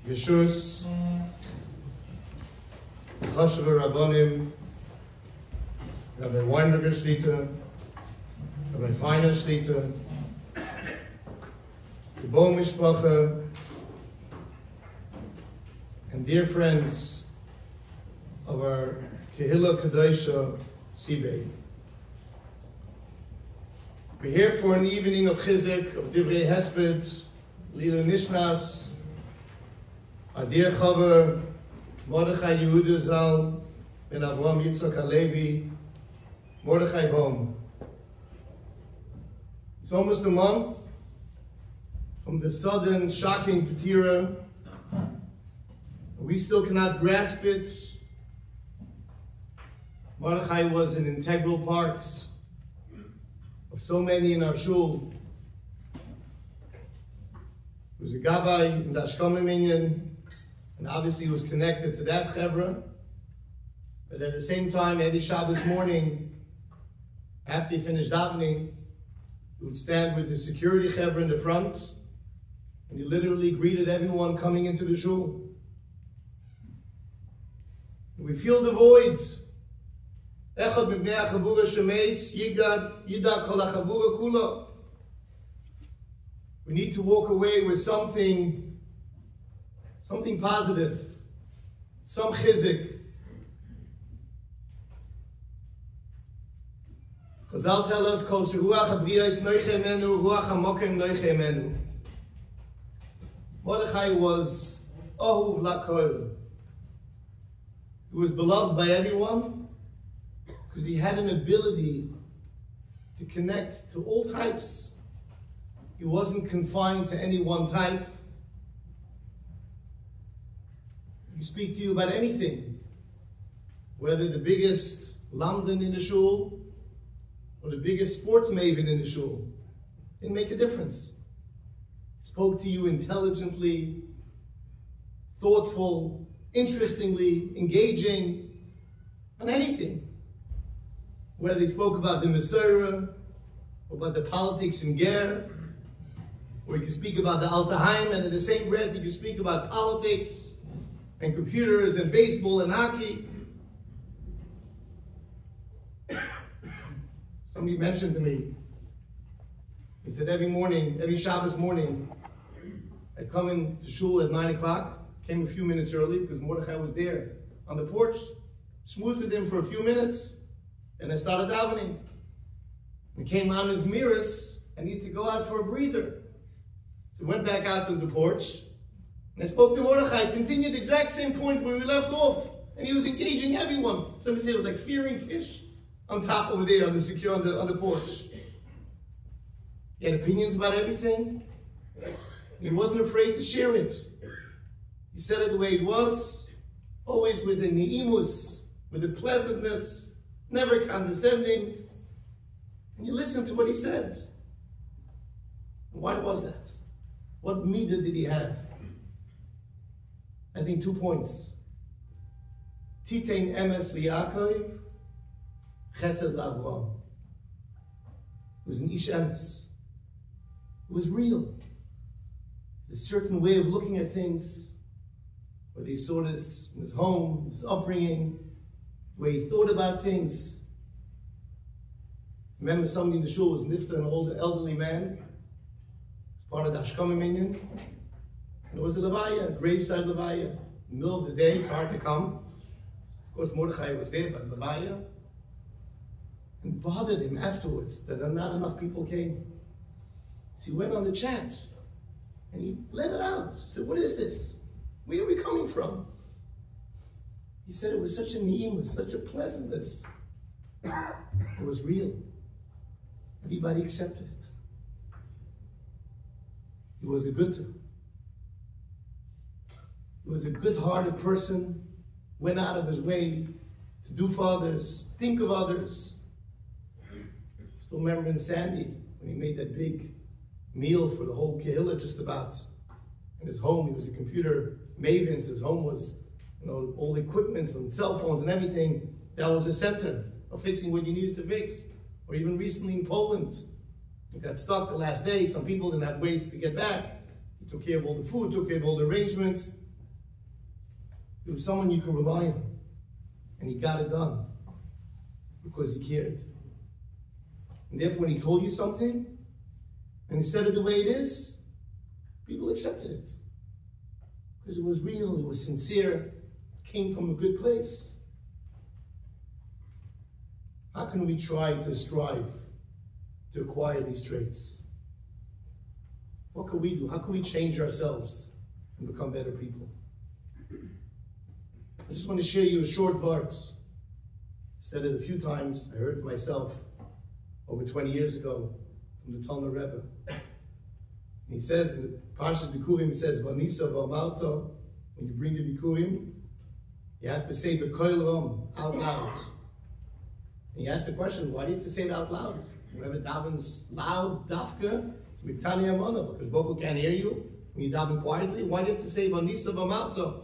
Yeshus, Chashuva Rabbanim, Rabbi Weinberger Shlita, Rabbi Feiner Shlita, the Boehm Mishpacha, and dear friends of our Kehillah Kodesh Sibei. We're here for an evening of Chizuk, of Divrei Hesped, Lilu Nishnas, our dear Chaver, Mordechai Yehuda Zal, Ben Avraham Yitzchak Halevi, Mordechai Boehm. It's almost a month from the sudden, shocking Petira. We still cannot grasp it. Mordechai was an integral part of so many in our Shul. He was a Gabbai in the Ashkama Minyan, and obviously he was connected to that Chevra. But at the same time, every Shabbos morning, after he finished davening, he would stand with his security Chevra in the front, and he literally greeted everyone coming into the Shul. And we feel the void. Echad mibnei hachavura shemeis, yidad kol hachavura kula. We need to walk away with something positive, some chizuk. Chazal tell us, kol sheruach habriyos noiche menu, ruach hamokem noiche menu. Mordechai was ahuv lakol. He was beloved by everyone because he had an ability to connect to all types. He wasn't confined to any one type. He could speak to you about anything, whether the biggest lamdan in the shul or the biggest sport maven in the shul. Didn't make a difference. He spoke to you intelligently, thoughtful, interestingly, engaging, on anything. Whether he spoke about the Messiah, or about the politics in Ger, or he could speak about the Altaheim, and in the same breath he could speak about politics, and computers, and baseball, and hockey. Somebody mentioned to me, he said every morning, every Shabbos morning, I'd come into Shul at 9 o'clock, came a few minutes early because Mordechai was there on the porch, schmoozed with him for a few minutes, and I started davening. We came on his mirrors, I needed to go out for a breather. So I went back out to the porch, and I spoke to Mordechai, continued the exact same point where we left off, and he was engaging everyone. Somebody said it was like fearing Tish on top over there on the porch. He had opinions about everything. He wasn't afraid to share it. He said it the way it was, always with a neimus, with a pleasantness, never condescending. And you listen to what he said. Why was that? What midah did he have? I think 2 points. Titein emes liYaakov, chesed lAvraham. It was an ish emes. It was real. A certain way of looking at things, whether he saw this in his home, his upbringing, the way he thought about things. I remember somebody in the shul was nifta, an old elderly man, part of the Ashkama Minyan. And it was a levaya, a graveside levaya. In the middle of the day, it's hard to come. Of course, Mordechai was there, but levaya. And it bothered him afterwards that not enough people came. So he went on the chat, and he let it out. He said, what is this? Where are we coming from? He said it was such a neem, such a pleasantness. It was real. Everybody accepted it. He was a good-hearted person, went out of his way to do for others, think of others. Still remember in Sandy, when he made that big meal for the whole Kehillah just about. In his home, he was a computer maven, so his home was, all the equipment and cell phones and everything. That was the center of fixing what you needed to fix. Or even recently in Poland, we got stuck the last day. Some people didn't have ways to get back. He took care of all the food, took care of all the arrangements. There was someone you could rely on. And he got it done because he cared. And therefore, when he told you something, and he said it the way it is, people accepted it. Because it was real, it was sincere, came from a good place. How can we try to strive to acquire these traits? What can we do? How can we change ourselves and become better people? I just want to share you a short verse. I've said it a few times. I heard it myself over 20 years ago from the Talmud Rebbe. And he says in the Parshas Bikurim, it says, "Vanisa v'amalta." When you bring the Bikurim, you have to say "B'koil ram" out loud. And you ask the question, why do you have to say it out loud? Whoever davens loud, dafka, it's miktani amana, because Baruch Hu can't hear you. When you daven quietly, why do you have to say "Vanisa v'amalta"?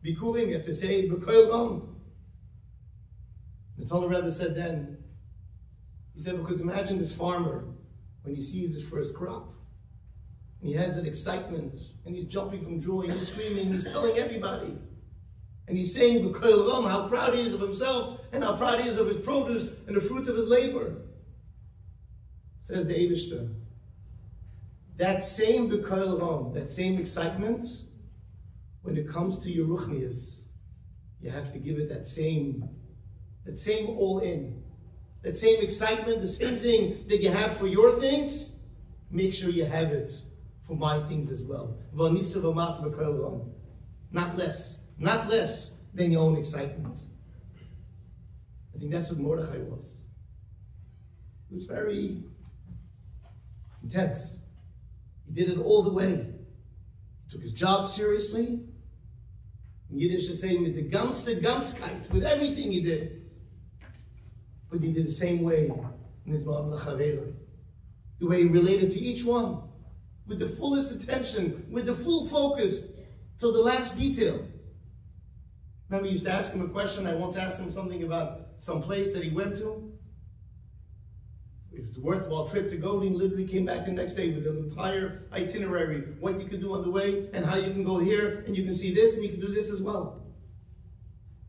Bikurim, you have to say "B'koil ram." The Talmud Rebbe said then, he said, because imagine this farmer when he sees his first crop, and he has that excitement, and he's jumping from joy, and he's screaming, he's telling everybody, and he's saying "B'koil ram" how proud he is of himself, and how proud he is of his produce and the fruit of his labor. Says the Eibishter, that same "B'koil ram," that same excitement, when it comes to your ruchnius, you have to give it that same all in. That same excitement, the same thing that you have for your things, make sure you have it for my things as well. Not less than your own excitement. I think that's what Mordechai was. He was very intense. He did it all the way. He took his job seriously. In Yiddish to say, with the ganze Ganzkeit, with everything he did. But he did the same way in his Ma'am L'Chaveri. The way he related to each one, with the fullest attention, with the full focus, till the last detail. Remember, I used to ask him a question. I once asked him something about some place that he went to. If it's a worthwhile trip to go, he literally came back the next day with an entire itinerary, what you can do on the way, and how you can go here, and you can see this, and you can do this as well.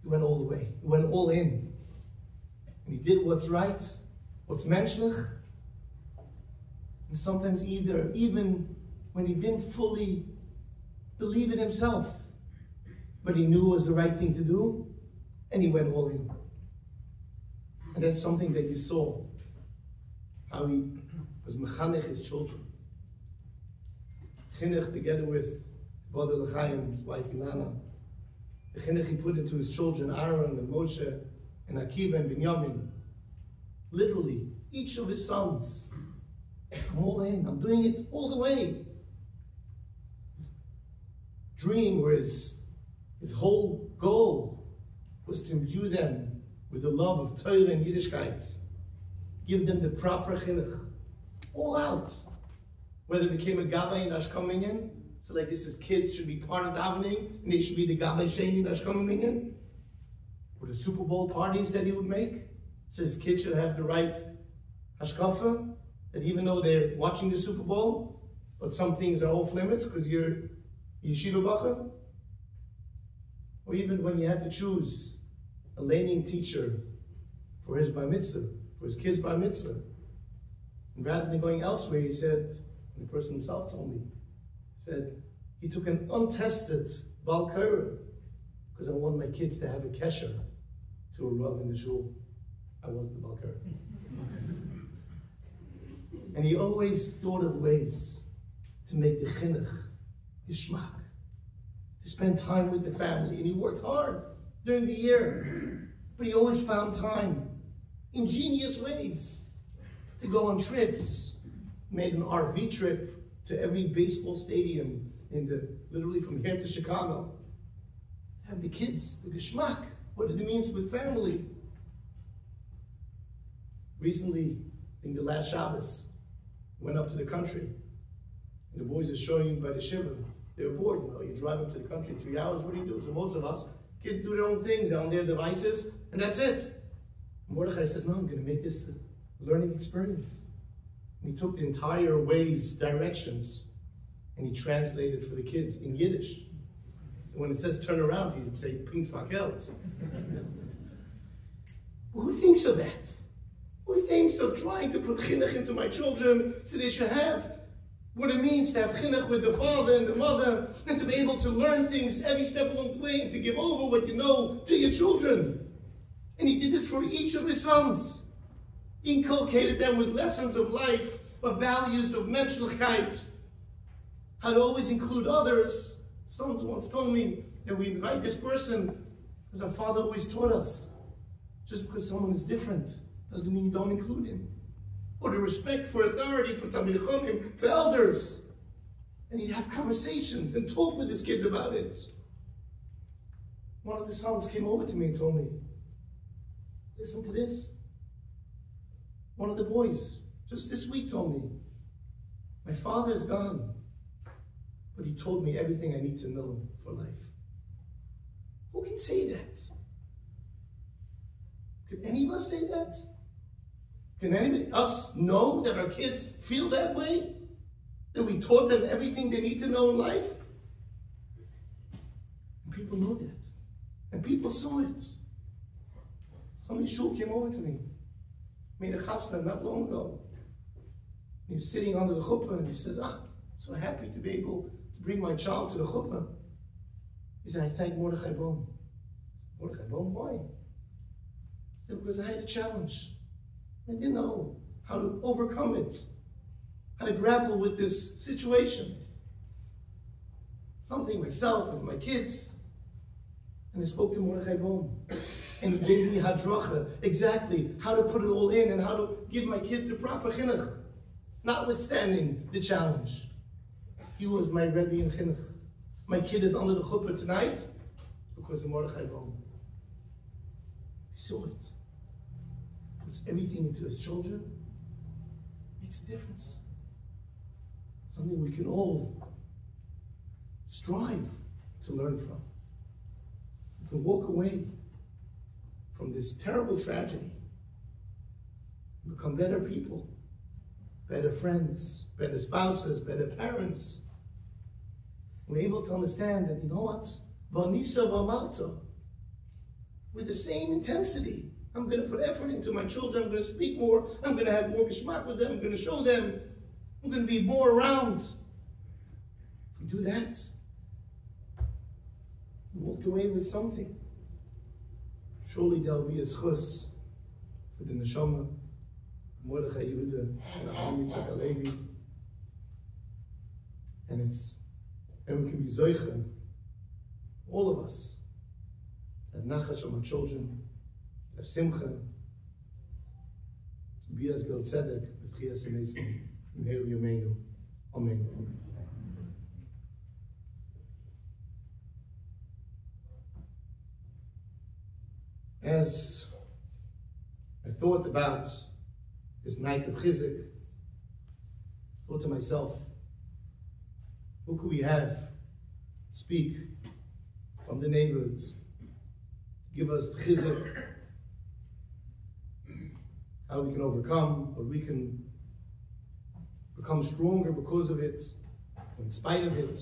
He went all the way. He went all in. And he did what's right, what's menschlich. And sometimes even when he didn't fully believe in himself, but he knew it was the right thing to do, and he went all in. And that's something that you saw, how he was mechanech his children. Chinuch together with Bodel L'Chaim, his wife Ilana. The chinuch he put into his children, Aaron and Moshe, and Akiva and Binyamin. Literally, each of his sons. I'm all in, I'm doing it all the way. Dream, or his whole goal was to imbue them with the love of Torah and Yiddishkeit. Give them the proper chinuch. All out. Whether it became a gabbai in Ashkam Minyan, so like this, his kids should be part of davening, and they should be the gabbai sheni in Ashkam Minyan. Or the Super Bowl parties that he would make, so his kids should have the right hashkafa, that even though they're watching the Super Bowl, but some things are off limits because you're yeshiva bacha. Or even when you had to choose a laning teacher for his bar mitzvah, for his kids' bar mitzvah, and rather than going elsewhere, he said, and the person himself told me, said, he took an untested Valkyra, because I want my kids to have a kesher to a rav in the shul. I wasn't the Valkyra. And he always thought of ways to make the chinuch, geschmack, to spend time with the family. And he worked hard during the year, but he always found time, ingenious ways, to go on trips. Made an RV trip to every baseball stadium literally from here to Chicago. Have the kids, the geschmack, what it means with family. Recently, I think the last Shabbos, went up to the country. And the boys are showing by the shiva. They were bored, you drive up to the country 3 hours, what do you do? So most of us, kids do their own thing, they're on their devices, and that's it. And Mordechai says, no, I'm going to make this a learning experience. And he took the entire way's directions, and he translated for the kids in Yiddish. So when it says turn around, he would say, Pint Fakelt. Who thinks of that? Who thinks of trying to put chinuch into my children so they should have what it means to have chinuch with the father and the mother, and to be able to learn things every step along the way, and to give over what you know to your children? And he did it for each of his sons. He inculcated them with lessons of life, of values, of menschlichkeit, how to always include others. Sons once told me that we invite this person because our father always taught us. Just because someone is different doesn't mean you don't include him. Or the respect for authority, for Talmidei Chacham, for elders. And he'd have conversations and talk with his kids about it. One of the sons came over to me and told me, listen to this. One of the boys, just this week, told me, my father is gone, but he told me everything I need to know for life. Who can say that? Could any of us say that? Can any of us know that our kids feel that way? That we taught them everything they need to know in life? And people know that. And people saw it. Somebody Shul came over to me, made a chasna not long ago. He was sitting under the chuppah and he says, so happy to be able to bring my child to the chuppah. He said, I thank Mordechai Boehm. Mordechai Boehm, why? He said, because I had a challenge. I didn't know how to overcome it, how to grapple with this situation. Something myself and my kids. And I spoke to Mordechai Boehm. And he gave me drasha, exactly how to put it all in and how to give my kids the proper chinuch, notwithstanding the challenge. He was my Rebbe in chinuch. My kid is under the chuppah tonight because of Mordechai Boehm. He saw it. Puts everything into his children. Makes a difference. Something we can all strive to learn from. We can walk away from this terrible tragedy and become better people, better friends, better spouses, better parents. We're able to understand that, you know what? Vanisa v'amalta. With the same intensity. I'm going to put effort into my children. I'm going to speak more. I'm going to have more geschmack with them. I'm going to show them. I'm going to be more around. If we do that, we walk away with something. Surely there'll be a schus for the neshama, Mordechai Yehuda, and Aham Yitzchak Alevi. And we can be zoicha, all of us, have nachash from our children, have simcha, to be as Gil Tzedek, with Chiyas Emesim, in Heil Yomeinu. Amen. As I thought about this night of Chizuk, I thought to myself, who could we have speak from the neighborhoods, give us the Chizuk, how we can overcome, or we can become stronger because of it, or in spite of it.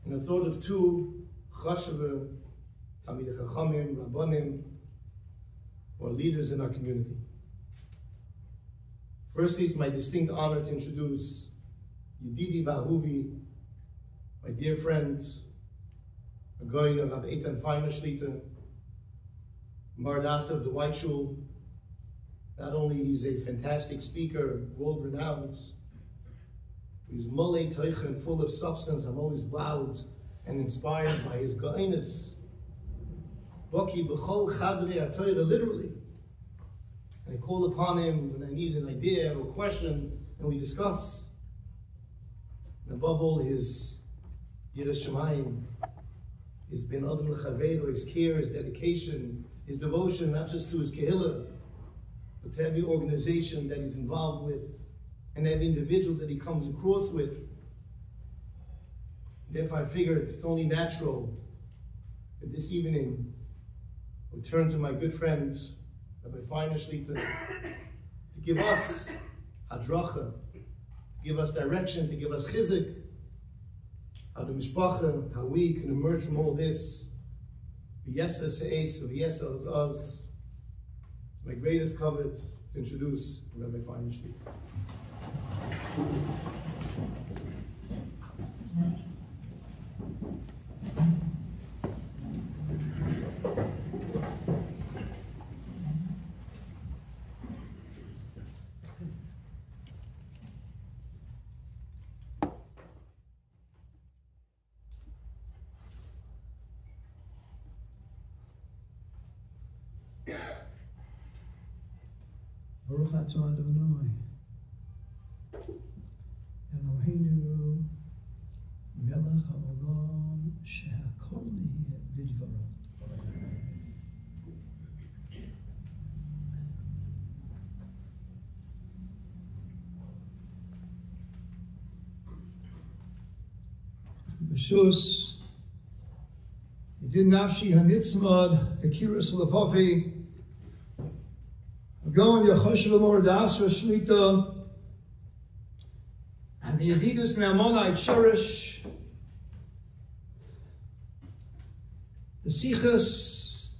And I thought of two chashuva Talmidei Chachamim, Rabbanim, or leaders in our community. Firstly, it's my distinct honor to introduce Yedidi Vahuvi, my dear friend, a guy of Eytan Feiner Shlita, Mardasa of the White Shul. Not only is he a fantastic speaker, world-renowned, he's molei teichen, full of substance. I'm always wowed and inspired by his ga'inus. Baki b'chol chadrei HaTorah, literally. And I call upon him when I need an idea or a question, and we discuss. And above all, his Yiras Shamayim, his Ben Adam L'Chaveiro, his care, his dedication, his devotion, not just to his Kehillah, but to every organization that he's involved with, and every individual that he comes across with. Therefore, I figured it's only natural that this evening I would turn to my good friend, Rabbi Feiner Shlita, to give us drasha, to give us direction, to give us chizuk, how the mishpacha, how we can emerge from all this. V'yesa se'es, v'yesa az. My greatest covet to introduce Rabbi Feiner. Baruch atah Adonai, Eloheinu, melech haolam, shehakol niheh bidvaro. B'shus, Yidin nafshi hanitzmad, Bekiras levavi, going Yachoshev Mordechai Shlita, and the Yedidus Naaman I cherish, the Sichas,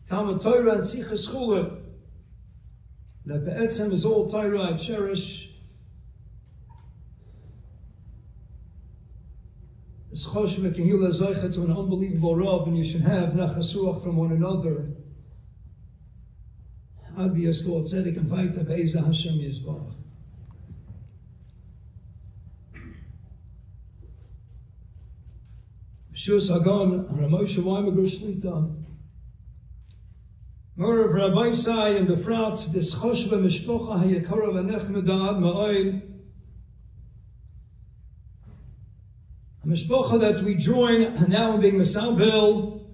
Talmud Torah and Sichas Chula, that Be'etzem is all Torah I cherish. This Choshev Kehila Zoichet to an unbelievable Rav, and you should have Nachasuach from one another. Obvious God tzedek and vayta be'eza Hashem Yisbarach. Shus Hagon, Moshe Weinberger Shlita. More of Rabbi Isai and Befrat, this Choshva Mishpocha Hayakara V'nechmedad Ma'oid. A Mishpocha that we join now being Mesabel,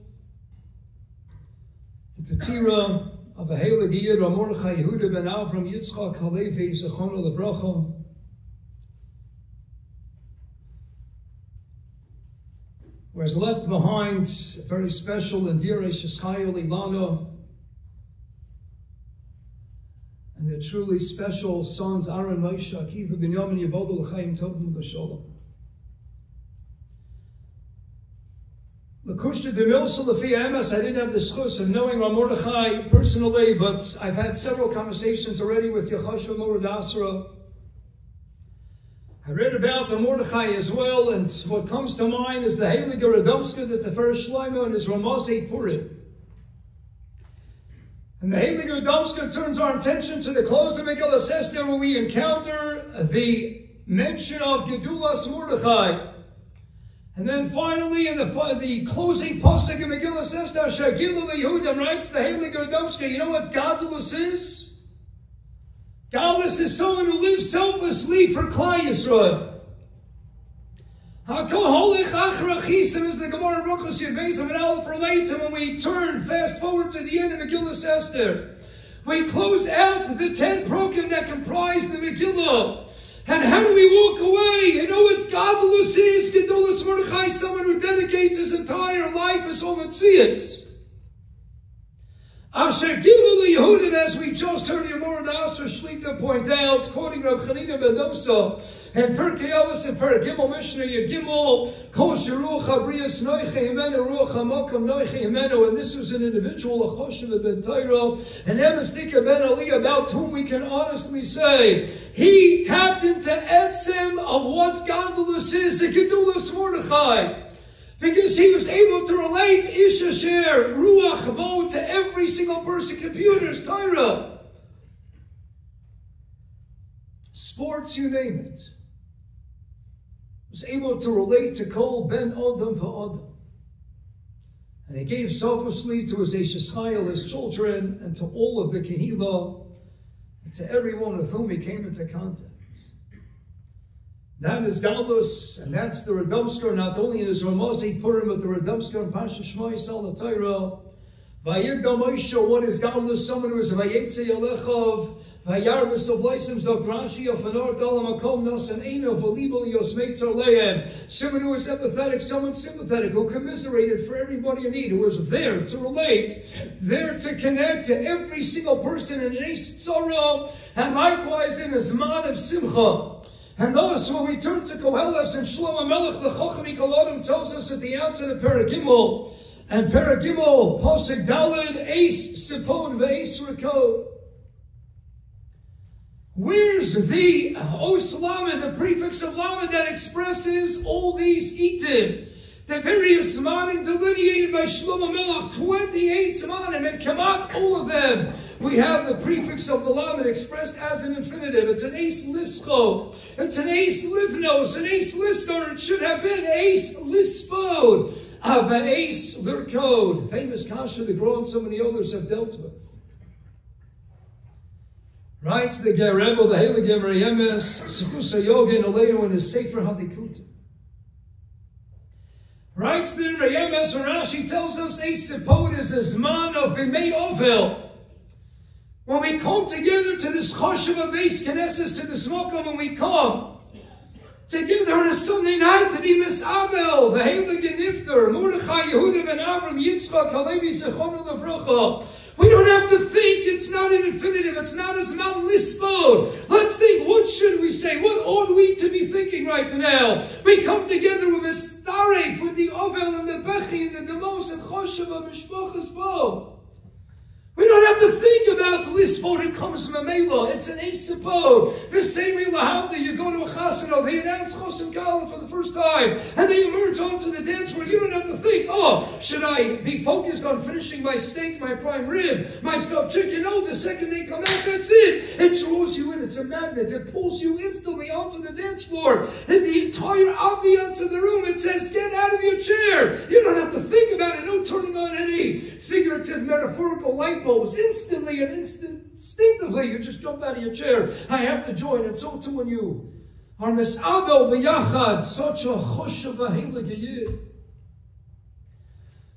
the Petira of a heilige Yid, Mordechai Yehuda ben Avram Yitzchak Halevi Zechrono Levracha, who has left behind a very special and dear Shishchayil Ilana, and their truly special sons Aaron, Moshe, Akiva, Binyamin, Yevodu L'chaim Tovim L'Sholom. L'kushta de Milsa L'fi Emes, I didn't have the schus of knowing Mordechai personally, but I've had several conversations already with Yachoshev Mordechai. I read about the Mordechai as well, and what comes to mind is the Heilige Radomska that the first Shlomo and his Ramazei Purim. And the Heilige Radomska turns our attention to the close of Megillah Esther, where we encounter the mention of Gedulas Mordechai. And then finally, in the closing pasuk of Megillah Esther, Shagilu Yehuda writes the Heilige Radomska, you know what Gadlus is? Gadlus is someone who lives selflessly for Klal Yisrael. HaKoholich Achrachisim, as the Gemara Brachos Yud Beis of an Aleph relates, and when we turn fast forward to the end of Megillah Esther, we close out the 10 prokim that comprise the Megillah. And how do we walk away? You know what Gadlus is? Gedulas Mordechai, someone who dedicates his entire life as Ometzias. Asher Gilu Yehudim, as we just heard Yomor Nasser Shlita point out, quoting Rav Chanina ben Dosa, and Perkei Avos and Perek Gimel Mishnah Yud Gimel, Kol Sheruach Habrias Noiche Himenu, Ruach HaMokam Noiche Himenu, and this was an individual, a Choshev ben Torah, and Emastika ben Ali, about whom we can honestly say, he tapped into etzem of what Gadlus is, the Gedulas Mordechai. Because he was able to relate Ish Asher, Ruach, Bo, to every single person, computers, Torah, sports, you name it. Was able to relate to Kol Ben Odom V'Odom. And he gave selflessly to his Eishachayil, his children, and to all of the Kehillah, and to everyone with whom he came into contact. That is Gadlus, and that's the Radomsker, not only in his Ramazei Purim, but the Radomsker in Pasha Shema Yisrael Torah. Vayirga Moshe, what is Gadlus? Someone who is Vayetze Yalechav, Vayarbus of Lysim Zok Rashi of Feiner Dalam Akom Nos and Eino Volibel Yosmeitz Arleim. Someone who is empathetic, someone sympathetic, who commiserated for everybody in need, who was there to relate, there to connect to every single person in an Eish Tzara, and likewise in his man of Simcha. And thus, when we turn to Koheles and Shlomo Melech, the Chochmi Kolodim tells us at the outset of Paragimel, and Paragimel, Posek Daled, Eis Sipon, Ve'eis Rekod. Where's the Os Lamed, the prefix of Lamed that expresses all these Eitan? The various Zmanim delineated by Shlomo Melech, 28 Zmanim, and Kamat, all of them. We have the prefix of the Lamed expressed as an infinitive. It's an Eis Lisko. It's an Eis Livnos, an Eis Lister. It should have been Eis Lispod. Of an Eis Lirkod. Famous kasha the Gra and so many others have dealt with. Writes the Gerebo, the Heilige Meriemes, Sekusa Yogin, Aleinu in his Sefer Hadikuta. Writes the Meriemes, where Rashi tells us Eis Sipod is a Zman of Bimei Ovel. When we come together to this Choshev of Beis Knesses, to this Mokum, when we come together on a Sunday night to be Misabel, the Heilige Nifter, Mordechai Yehuda ben Avram, Yitzchak, Halevi, Zechonu Levracha. We don't have to think, it's not an infinitive, it's not a Zman Lispod. Let's think, what should we say? What ought we to be thinking right now? We come together with a Staref, with the Ovel and the Bechi and the Demos and Choshev of Mishpachas Bo. We don't have to think about Lispod, it comes from Mamela. It's an Eis Sipod. The same way Lahavda, you go to a chasana, they announce Chosim Kala for the first time, and they emerge onto the dance floor. You don't have to think, oh, should I be focused on finishing my steak, my prime rib, my stuffed chicken? No, the second they come out, that's it. It draws you in. It's a magnet. It pulls you instantly onto the dance floor. And the entire ambiance of the room, it says, get out of your chair. You don't have to think about it. No turning on any figurative, metaphorical light bulbs. Instantly and instinctively, you just jump out of your chair. I have to join, and so too when you are misabel b'yachad, such a choshev heilige yid.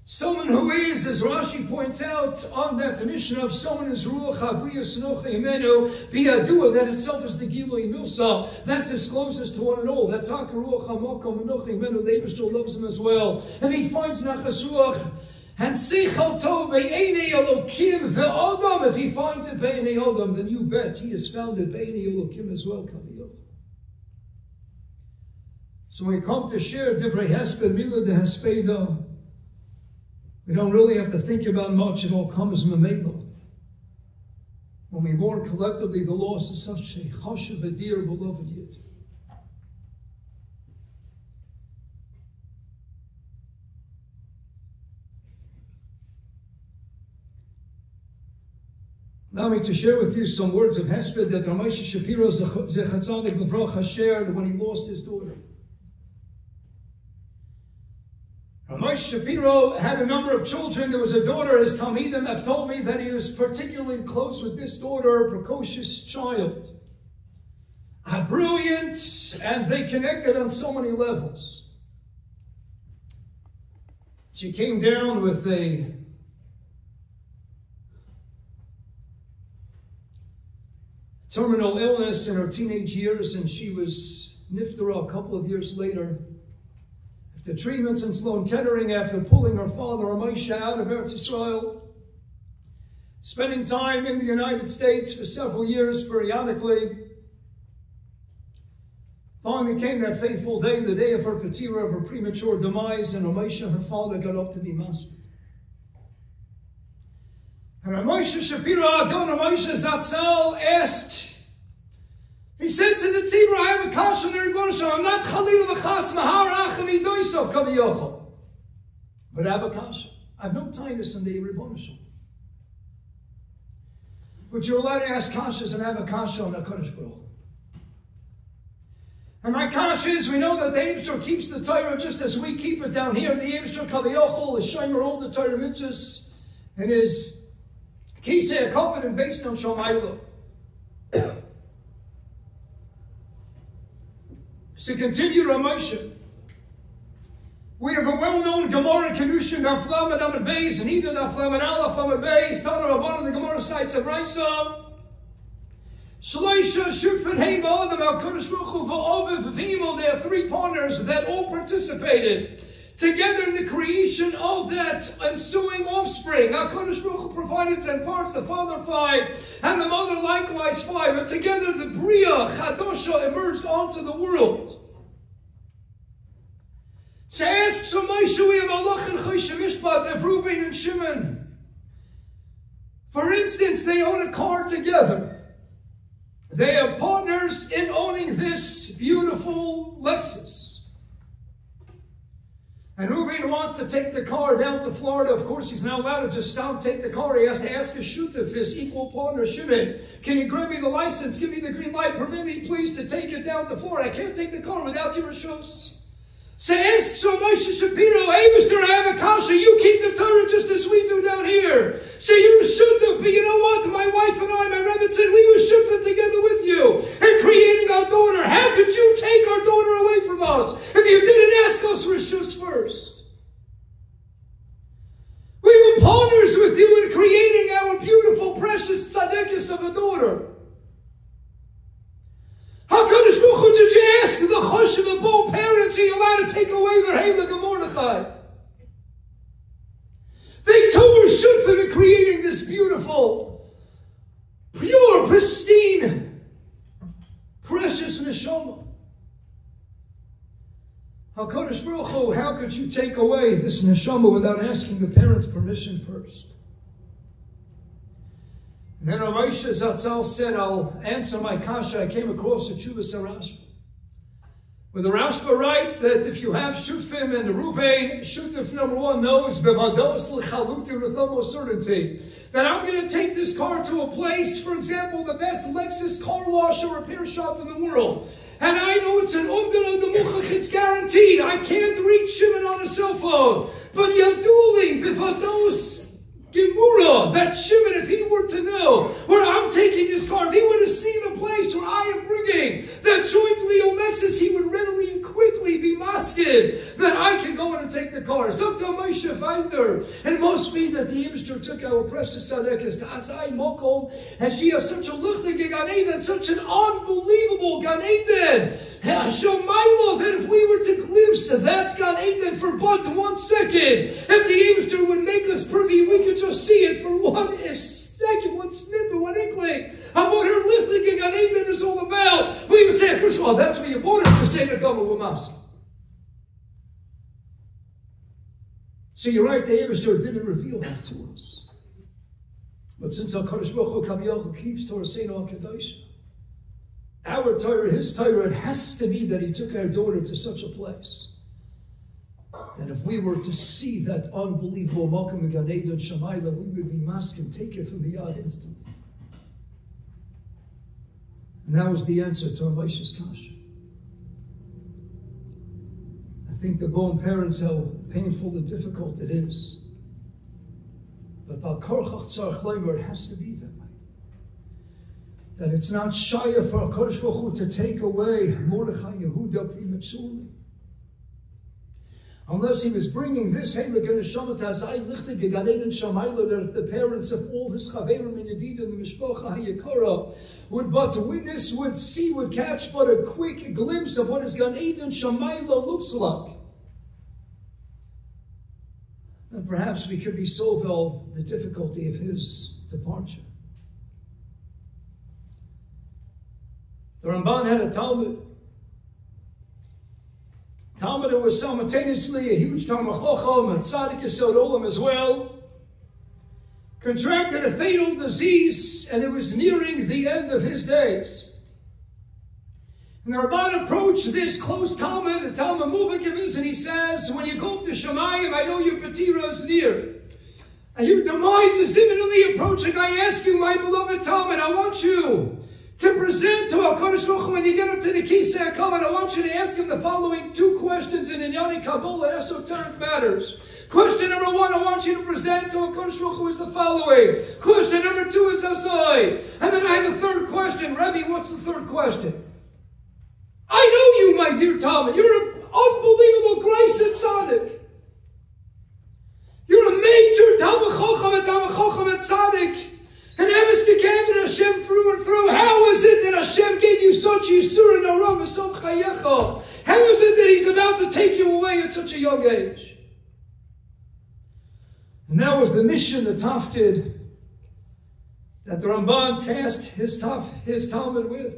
Someone who is, as Rashi points out on that mission of someone is ruach habriyas noche imenu biyadua, that itself is the gilui milsa, that discloses to one and all that taka ruach hamakom noche imenu, the Eibishter loves him as well, and he finds nachas ruach. And Sichel Tov Be'enei Elokim Ve'odom. If he finds it Be'enei Odom, then you bet he has found it Be'enei Elokim as well. So when we come to share Divrei Hesped, Mila de Hespeda, we don't really have to think about much. It all comes Mamela. When we mourn collectively the loss of such a Choshev, a dear beloved Yid. Allow me to share with you some words of Hesped that Moshe Shapiro Zecher Tzadik Levracha shared when he lost his daughter. Moshe Shapiro had a number of children. There was a daughter. His Talmidim have told me that he was particularly close with this daughter, a precocious child. Brilliant, and they connected on so many levels. She came down with a terminal illness in her teenage years, and she was niftara a couple of years later. After treatments in Sloan Kettering, after pulling her father, Moshe, out of Eretz Yisrael, spending time in the United States for several years periodically, finally came that fateful day, the day of her patira, of her premature demise, and Moshe, her father, got up to be master. And Moshe Shapiro, Agon Moshe Zatzal, asked, he said to the tzibur, I have a kasha in the Rebbeinu Shalom. I'm not chalil v'chas mahar achani doiso kamiyochel. But I have a kasha. I have no tinus in the Rebbeinu Shalom. But you're allowed to ask kashas and have a kasha on a Kodesh Baruch. And my kasha is, we know that the Eibishter keeps the Torah just as we keep it down here. The Eibishter kamiyochel is shomer all the Torah mitzvahs and is Kisei HaKoved and based on Shomaylo. So continue Ramosha. We have a well-known Gemara Kedushin Aflam and Amid Beis and Eden Aflam and Aleph Amid Beis. Tana Rabban, the Gemara cites of Raisa. Shloisha Shufin Heima Adam Al Kodesh Baruch Hu V'Oviv V'Imel. There are three partners that all participated together in the creation of that ensuing offspring. HaKadosh Baruch Hu provided 10 parts, the father 5, and the mother likewise 5. And together the Bria, Chadosha, emerged onto the world. So ask so Moshe, we have Allah and Choshe Mishpat, of Reuven and Shimon. For instance, they own a car together. They are partners in owning this beautiful Lexus. And Reuven wants to take the car down to Florida. Of course, he's not allowed to just stop, take the car. He has to ask his shutef, his equal partner, Shimon, can you grant me the license, give me the green light, permit me please to take it down to Florida. I can't take the car without your reshus. So ask so Moshe Shapiro, hey, Mr. Avakasha, you keep the Torah just as we do down here. So you're a shutef, but you know what? My wife and I, my Rebbe said, we were shutef together with you in creating our daughter. How could you take our daughter away from us if you didn't ask us for reshus first? We were partners with you in creating our beautiful, precious tzaddikus of a daughter. HaKadosh Baruch Hu, did you ask the Choshev of both parents, are you allowed to take away their Heilig of Mordechai? They too were shutfim in creating this beautiful, pure, pristine, precious neshama. HaKadosh Baruch Hu, how could you take away this neshama without asking the parents' permission first? And then Moshe Zatzal said, I'll answer my kasha. I came across a Tshuvas Rashba, where the Rashba writes that if you have Shutfim and Reuven, Shutef number 1 knows, Bevados l'chaluti, with almost certainty, that I'm going to take this car to a place, for example, the best Lexus car wash or repair shop in the world. And I know it's an umdana demuchach, it's guaranteed. I can't reach Shimon on a cell phone. But Yaduli, Bevados, Gemura, that Shimon, if he were to know where I'm taking this car, if he were to see the place where I am bringing that jointly Lexus, he would readily and quickly be masked that I can go in and take the car. Dr. Moshe Feiner, and must be that the Eibishter took our precious tzaddikus to Asai Mokom, and she has such a lichtige Gan Eden, such an unbelievable Gan Eden. Hashemaylo, that if we were to glimpse that Gan Eden for but 1 second, if the Eibishter would make us privy, we could just see it for 1 second, 1 snippet, 1 inkling of what her lifting Gan Eden is all about. We would say, first of all, that's where you bought it to say the Gama Wamasa. So you're right, the Eibishter didn't reveal that to us. But since HaKadosh Baruch Hu Kaviyach keeps Torah Seino HaKadosh, our Torah, his Torah, it has to be that he took our daughter to such a place that if we were to see that unbelievable Malcolm Gan Eden Shamayla, we would be masked and take it from beyond instantly. And that was the answer to Elisha's kasha. I think the Boehm parents, how painful and difficult it is. But Bal Korchach Tzar Chleimer, it has to be that way. That it's not shaya for HaKadosh Baruch Hu to take away Mordechai Yehuda prematurely. Unless he was bringing this Heilig Neshama to Azai Lichtig Gan Eden Shamayla, that the parents of all his Chaverim and Yedid and the Mishpacha HaYakara would but witness, would see, would catch but a quick glimpse of what his Gan Eden Shamayla looks like. And perhaps we could be solved the difficulty of his departure. The Ramban had a Talmud. Talmud was simultaneously a huge Talmud Chacham and Tzaddik Yesod Olam as well. Contracted a fatal disease, and it was nearing the end of his days. And the Ramban approached this close Talmud, the Talmud Muvik of his, and he says, when you go up to Shemayim, I know your Petira is near. And your demise is imminently approaching. I ask you, my beloved Talmud, I want you to present to HaKadosh Baruch Hu when you get up to the Kisei HaKavod. I want you to ask him the following 2 questions in Inyani Kabbalah, esoteric matters. Question number 1, I want you to present to HaKadosh Baruch Hu is the following. Question number 2 is Asai. And then I have a 3rd question. Rebbe, what's the 3rd question? I know you, my dear Talmud. You're an unbelievable Christ and Tzaddik. You're a major Talmud Chacham and Tzaddik. And Emes Hashem through and through. How is it that Hashem gave you such Yisur and Aram and such Chayecha? How is it that he's about to take you away at such a young age? And that was the mission, the tafkid, that the Ramban tasked his Talmud with.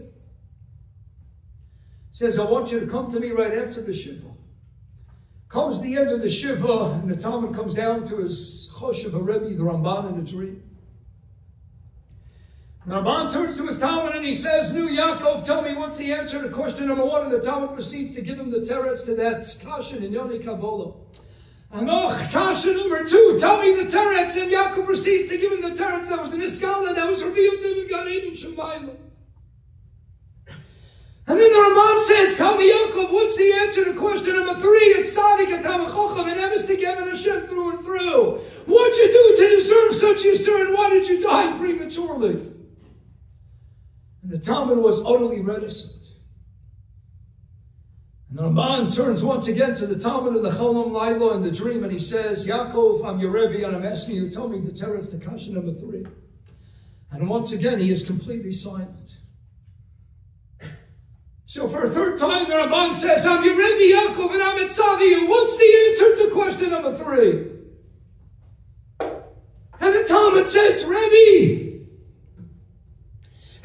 He says, I want you to come to me right after the Shiva. Comes the end of the Shiva, and the Talmud comes down to his Choshev Rebbe, the Ramban, in a dream. The Ramban turns to his Talmud and he says, Nu Yaakov, tell me what's the answer to question number 1. And the Talmud proceeds to give him the teretz to that kasha in Yoni Kabbalah. And kasha number 2, tell me the teretz. And Yaakov proceeds to give him the teretz that was in his skala, that was revealed to him in Gan Eden Shemayla. And then the Ramban says, tell me Yaakov, what's the answer to question number 3? It's Tzaddik and Tamachochem and Emes Kevin Hashem through and through. What'd you do to deserve such Yisur, and why did you die prematurely? And the Talmud was utterly reticent. And the Ramban turns once again to the Talmud of the Cholom Laila in the dream, and he says, Yaakov, I'm your Rebbe, and I'm asking you, tell me the teretz to kasha number 3. And once again, he is completely silent. So for a third time, the Ramban says, I'm your Rebbe, Yaakov, and I'm Etzavi you. What's the answer to question number 3? And the Talmud says, Rebbe,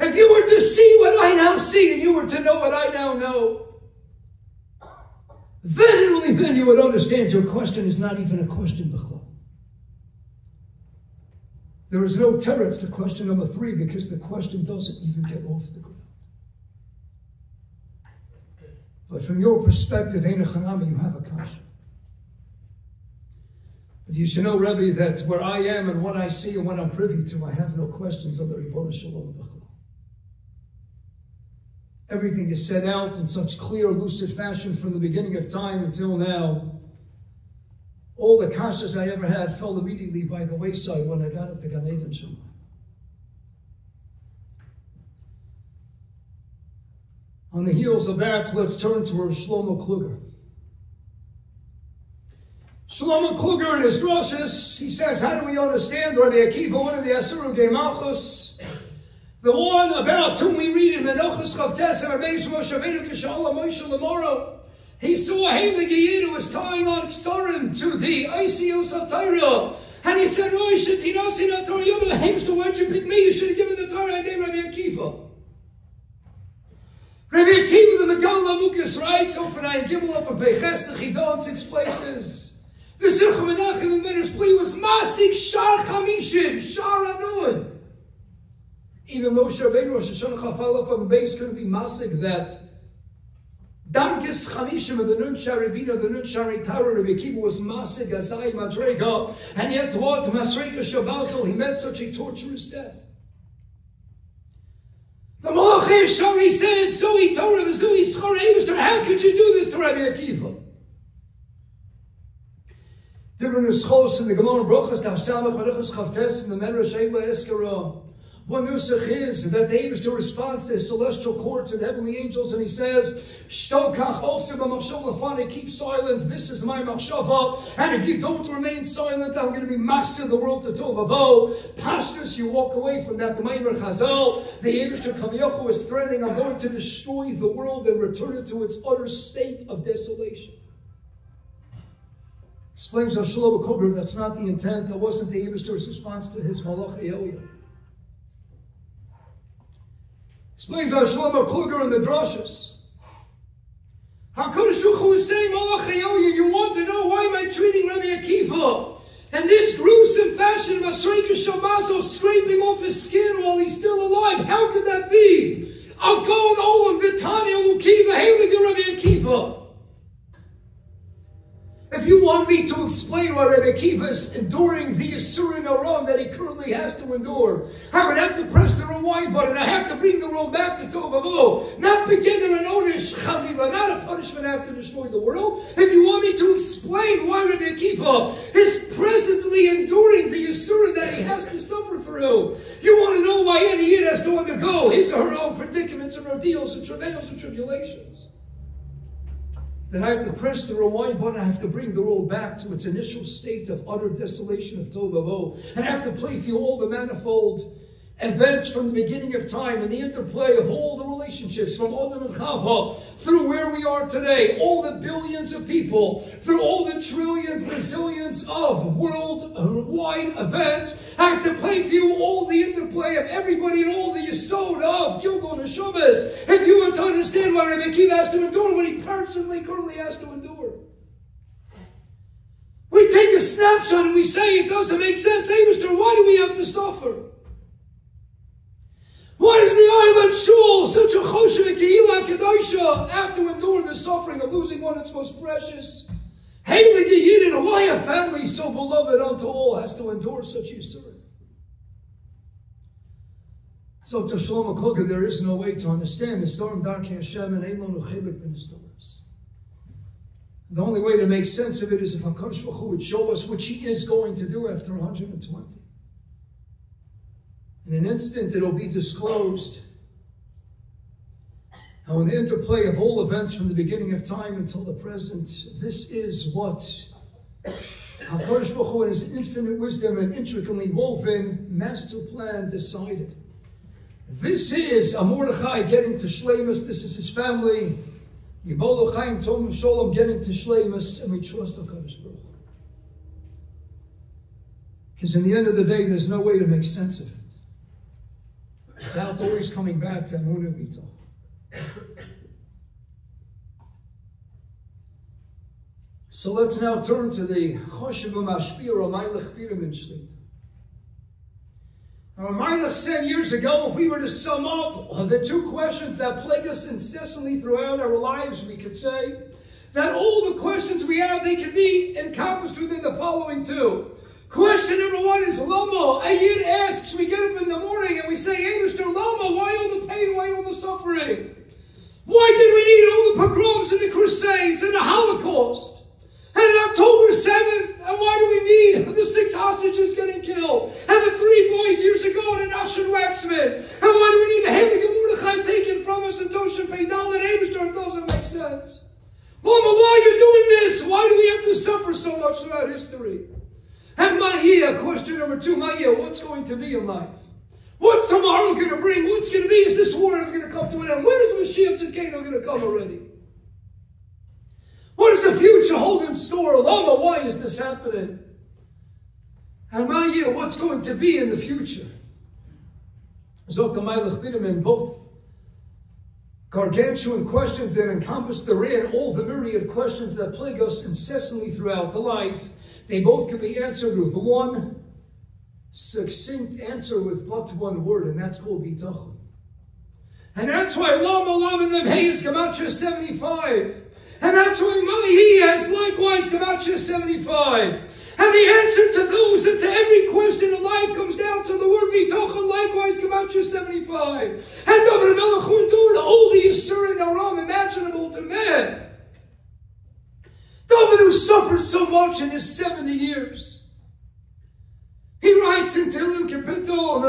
if you were to see what I now see, and you were to know what I now know, then and only then you would understand your question is not even a question, B'chol. There is no teretz to question number 3 because the question doesn't even get off the ground. But from your perspective, Ein Chanami, you have a kasha. But you should know, Rebbe, that where I am and what I see and what I'm privy to, I have no questions of the Ribono Shel Olam B'chol. Everything is set out in such clear, lucid fashion from the beginning of time until now. All the kashas I ever had fell immediately by the wayside when I got up to Gan Eden Shul. On the heels of that, let's turn to Shlomo Kluger. Shlomo Kluger in his drashas, he says, how do we understand Rabbi Akiva, one of the Asurim Gei Malchus? The one about whom we read in Menochos Chavtes and Rabbeinu Moshe Rabbeinu Kishala Moshe Lamoro. He saw a Heilige Yid who was tying on Ksarim to the Isios of Torah. And he said, Roy Shetinasi na Torah, you know, aims to worshiping me, you should have given the Torah I gave Rabbi Akiva. Rabbi Akiva, the Megillah Mukas writes, Ofanai Gimel up a Beches, the Chidah in 6 places. The Sircha Menachem in Medrash Plea was Masik Shar Chamishim, Shar Anun. Even Moshe Rabbeinu, Rosh Hashanah Chafal from base couldn't be masig that Dargis Chamishim of the Nun Sharibina, the Nun Shari Torah, Rabbi Akiva was masig Azai Madrega, and yet what? Masreka Shabazal, he met such a torturous death. The Malach Shari said, Zoi Torah, Zoi Schar Eivishter, how could you do this to Rabbi Akiva? Different Neschos in the Gemara Brochas, Tav Samach, Menachos Chavtes, in the Medrash Eila Eskara. One nusach is that the Eibush responds to his celestial courts and heavenly angels, and he says, Shtokach also b'machshava, keep silent, this is my machshava, and if you don't remain silent, I'm going to be master the world to Tovavo. Pashtus, you walk away from that. The Maimer Chazal, the Eibush Kaviyachou is threatening, I'm going to destroy the world and return it to its utter state of desolation. Explains how Shlomo Kluger, that's not the intent, that wasn't the Eibush's response to his Malach Eoyah. Explains on Shlomo Kluger in the drashas. How Kodesh Ruchu is saying, Malach Eoyah, you want to know why am I treating Rabbi Akiva in this gruesome fashion, Masreka Shabaso scraping off his skin while he's still alive? How could that be? Al Gon Olam Vitani Aluki, the Heilige Rabbi Akiva. If you want me to explain why Rabbi Akiva is enduring the Yisurin Aram that he currently has to endure, I would have to press the rewind button. I have to bring the world back to Tovavo. Not beginner and onish, Chalila, not a punishment after destroy the world. If you want me to explain why Rabbi Akiva is presently enduring the Yisurin that he has to suffer through, you want to know why any Yid has to undergo his or her own predicaments and ordeals and travails and tribulations, then I have to press the rewind button. I have to bring the world back to its initial state of utter desolation of Tovavo. And I have to play for you all the manifold events from the beginning of time and the interplay of all the relationships from Adam and Chava through where we are today, all the billions of people, through all the trillions, the zillions of worldwide events, I have to play for you all the interplay of everybody and all the yesod of Gilgal and Shumas. If you want to understand why Rabbi Akiva has to endure what he personally currently has to endure. We take a snapshot and we say it doesn't make sense. Hey, Mr., why do we have to suffer? Why does the island Shul, such a Choshev and Kehillah Kedosha, have to endure the suffering of losing one of its most precious? Heilige Yidden, why a family so beloved unto all has to endure such usura? So to Shalom HaKoga, there is no way to understand the storm Darkei Hashem and Ein Lanu Chelik in the storms. The only way to make sense of it is if HaKadosh Baruch Hu would show us what He is going to do after 120. In an instant, it'll be disclosed how in the interplay of all events from the beginning of time until the present, this is what HaKadosh Baruch Hu in His infinite wisdom and intricately woven master plan decided. This is a Mordechai getting to Shleimus. This is his family. Yibolu Chaim Tom Shalom getting to Shleimus, and we trust HaKadosh Baruch Hu. Because in the end of the day, there's no way to make sense of it without always coming back to Amunah B'toch. So let's now turn to the Choshev Mashpir Amaylech Pyramid Shlita. Amaylech said years ago, if we were to sum up the two questions that plague us incessantly throughout our lives, we could say that all the questions we have, they can be encompassed within the following two. Question number one is Lama. A Yid asks, we get up in the morning and we say, hey, Mr. Lama, why all the pain, why all the suffering? Why did we need all the pogroms and the crusades and the Holocaust? And on October 7th, and why do we need the 6 hostages getting killed? And the 3 boys years ago in Auschwitz Waxman? And why do we need the Heilige Mordechai taken from us and Tosha Peidal and Abishter? It doesn't make sense. Lama, why are you doing this? Why do we have to suffer so much throughout history? And Mahia, question number 2, Mahia, what's going to be in life? What's tomorrow going to bring? What's going to be? Is this war ever going to come to an end? When is Mashiach Tzidkenu going to come already? What does the future hold in store? Lama, why is this happening? And Mahia, what's going to be in the future? Zok HaMaylech B'Dimin, both gargantuan questions that encompass therein all the myriad questions that plague us incessantly throughout the life. They both can be answered with one succinct answer with but one word, and that's called bitachon. And that's why Lama Lama Memhei is Gematria 75. And that's why Mahi has likewise Gematria 75. And the answer to those and to every question in life comes down to the word bitachon, likewise Gematria 75. And David Melech who endured all the Yisur and Aram imaginable to man. David who suffered so much in his 70 years. He writes in Tehillim Kapitel,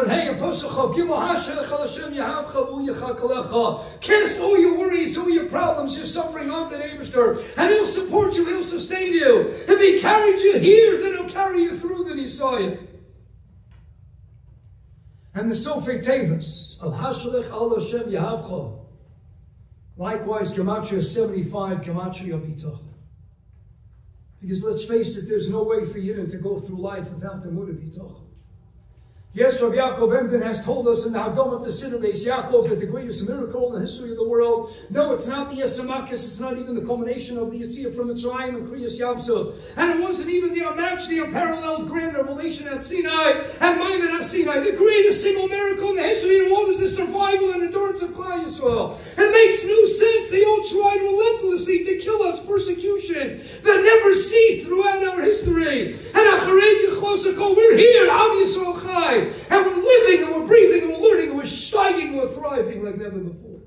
cast all your worries, all your problems, your suffering onto the Eibishter, and He'll support you, He'll sustain you. If He carried you here, then He'll carry you through the Nisayah. And the Sofei Tevis of Hashalech Al Hashem Yahavcha, likewise Gematria 75, Gematria Bitachon. Because let's face it, there's no way for Yidden to go through life without the Emunah B'toch. Yes, Rabbi Yaakov Emden has told us in the Hadamah to Siddur Beis Yaakov that the greatest miracle in the history of the world, no, it's not the Yesamakis, it's not even the culmination of the Yetziah from Mitzrayim and Kriyas Yamsuf. And it wasn't even the unmatched, the unparalleled grand revelation at Sinai and Maimon at Sinai. The greatest single miracle in the history of the world is the survival and endurance of Klal Yisrael. It makes no sense. They all tried relentlessly to kill us, persecution that never ceased throughout our history. And we're here, Am Yisrael Chai. And we're living, and we're breathing, and we're learning, and we're steiging, and we're thriving like never before.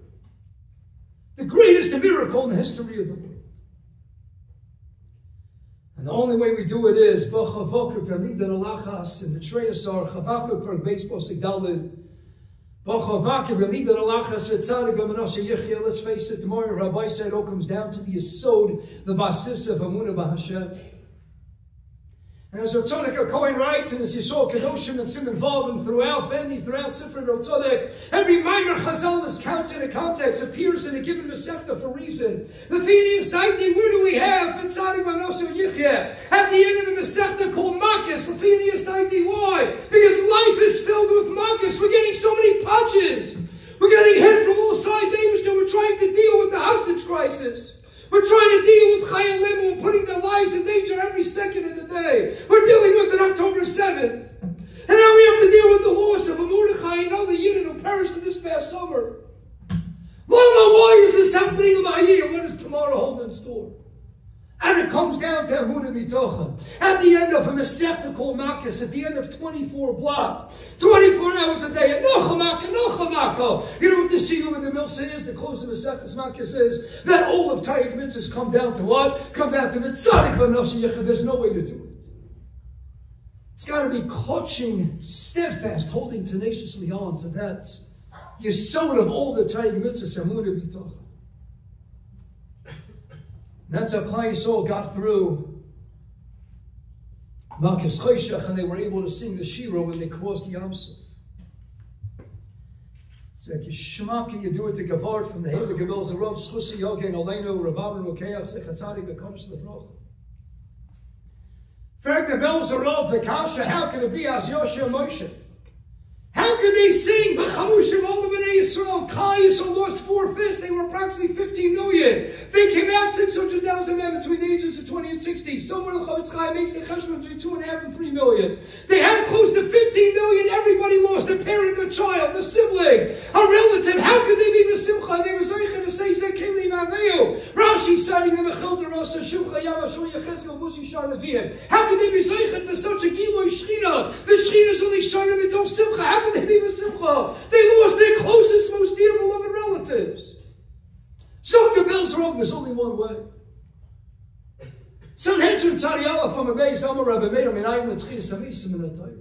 The greatest miracle in the history of the world. And the only way we do it is, B'chavokuk Amidar Alachas, in the Treyasar, Chavakuk Perk Beis Posik Dalid, B'chavakuk Amidar Alachas, V'tzadik B'menashe Yechia. Let's face it, tomorrow Rabbi said, it all comes down to the Yesod, the basis of Amunah B'Hashem. And as Tzaddik Cohen writes, and as you saw Kedoshim and Sim involved throughout Benny, throughout Sifra Tzaddik, every minor chazal is counted in a context, appears in a given Masechta for reason. The Phineas 90, where do we have Tzaddik Manosu Yichya? At the end of the Masechta called Makis, the Phineas 90. Why? Because life is filled with Makis. We're getting so many punches. We're getting hit from all sides. We're trying to deal with the hostage crisis. We're trying to deal with Chayim Limu, putting their lives in danger every second of the day. We're dealing with it October 7th. And now we have to deal with the loss of a Mordechai and all the Yidden who perished in this past summer. Lama, why is this happening in my year? What does tomorrow hold in store? And it comes down to Emunah Mitochen. At the end of a Masechta called Makis, at the end of 24 blot, 24 hours a day, no chamaka. You know what the Shiyum in the Milsa is? The close of Masechta Makis is that all of Tayyid Mitzvahs come down to what? Come down to Mitzadik B'Noshe Yecha. There's no way to do it. It's got to be clutching, steadfast, holding tenaciously on to that Yesod of all the Tayyid Mitzvahs, Emunah Mitochen. That's how Klal Yisrael got through Malchus Choshech, and they were able to sing the Shira when they crossed Yam Suf. It's like Yishmaki, you do it to Gavard from the head of the Gabel Zarot, Schusi Yogein, Oleinu, Rabban, Rokeach, Sechatzadik, Bekodesh, Levroch. In fact, the Gabel Zarot, the Kasha, how can it be as Yoshua Moshe? How could they sing? B'chamushim all of Bnei Yisrael. Klal Yisrael lost 4/5. They were approximately 15 million. They came out 600,000 men between the ages of 20 and 60. Somewhere the Chavetz Chaim makes the cheshbon between 2.5 and 3 million. They had close to 15 million. Everybody lost a parent, a child, a sibling, a relative. How could they be b'simcha? They were zeicha to say Zekeli Maveu. Rashi citing the Mechilta Rosa Shulcha Yamashur Yechezkel Musi Shar Nevi'im. How could they be zeicha to such a Giloi Shechina? The Shechina is only Shar Nevi'im Simcha. How could they be b'simcha? They lost their closest, most dear, beloved relatives. So the bells are off. There's only one way. Sanhedrin Tzadi Aleph from a base Amar Rabbi Meir Minayin L'Tchis Amisim in the Torah.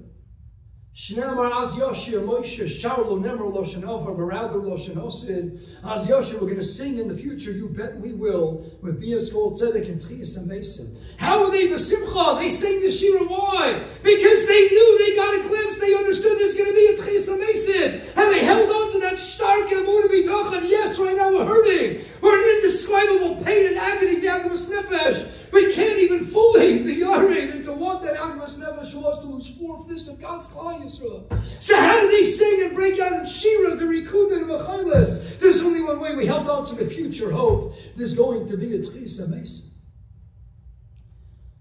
Shneimar Az Yoshir Moshe Shaul Nemer Loshen Alvar Barader Loshen Osid. Az Yoshir, we're going to sing in the future. You bet we will with Bias Gold Tzedek and Tchias Amesim. How are they b'simcha? They sing the Shira. Why? Because they knew, they got a glimpse. They understood there's going to be a Tchias Amesim, and they held on to that stark Emunah B'Tochen. Yes, right now we're hurting. We're in indescribable pain and agony. The Agmas Nefesh. We can't even fully be yarrated into what that Agmas Nefesh was to lose 4/5 of God's Klal Yisrael. So how do they sing and break out in Shira, the Rikud and Machailes? There's only one way. We held on to the future hope. There's going to be a Tchis Amesim.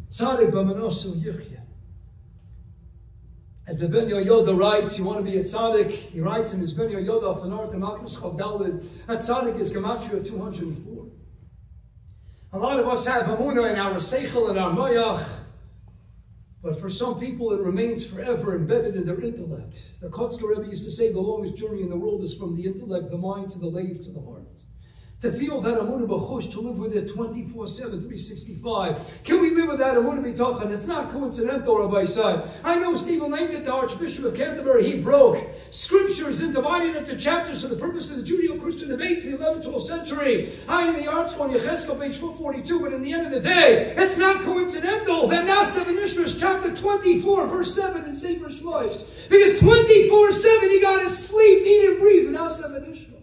Tzadik B'Manosu Yichya. As the Ben Yoda writes, you want to be a tzaddik. He writes in his Ben Yoda of Feiner to Malchus Chavdalid, that tzaddik is Gematria 204. A lot of us have Amunah in our Seichel and our Mayach, but for some people it remains forever embedded in their intellect. The Kotzker Rebbe used to say the longest journey in the world is from the intellect, the mind, to the leiv, to the heart. To feel that Amunah B'chush, to live with it 24/7, 365. Can we live with that Amunah B'tochen? It's not coincidental, Rabbi Zvi. I know Stephen Langton, the Archbishop of Canterbury, he broke scriptures and divided into chapters for the purpose of the Judeo-Christian debates in the 11th, 12th century. I in the article on Yechezkel, page 442, but in the end of the day, it's not coincidental that Nasav and Ishmael, chapter 24, verse 7 in Sefer Shmois. Because 24/7 he got to sleep, eat, and breathe in Nasav and Ishmael.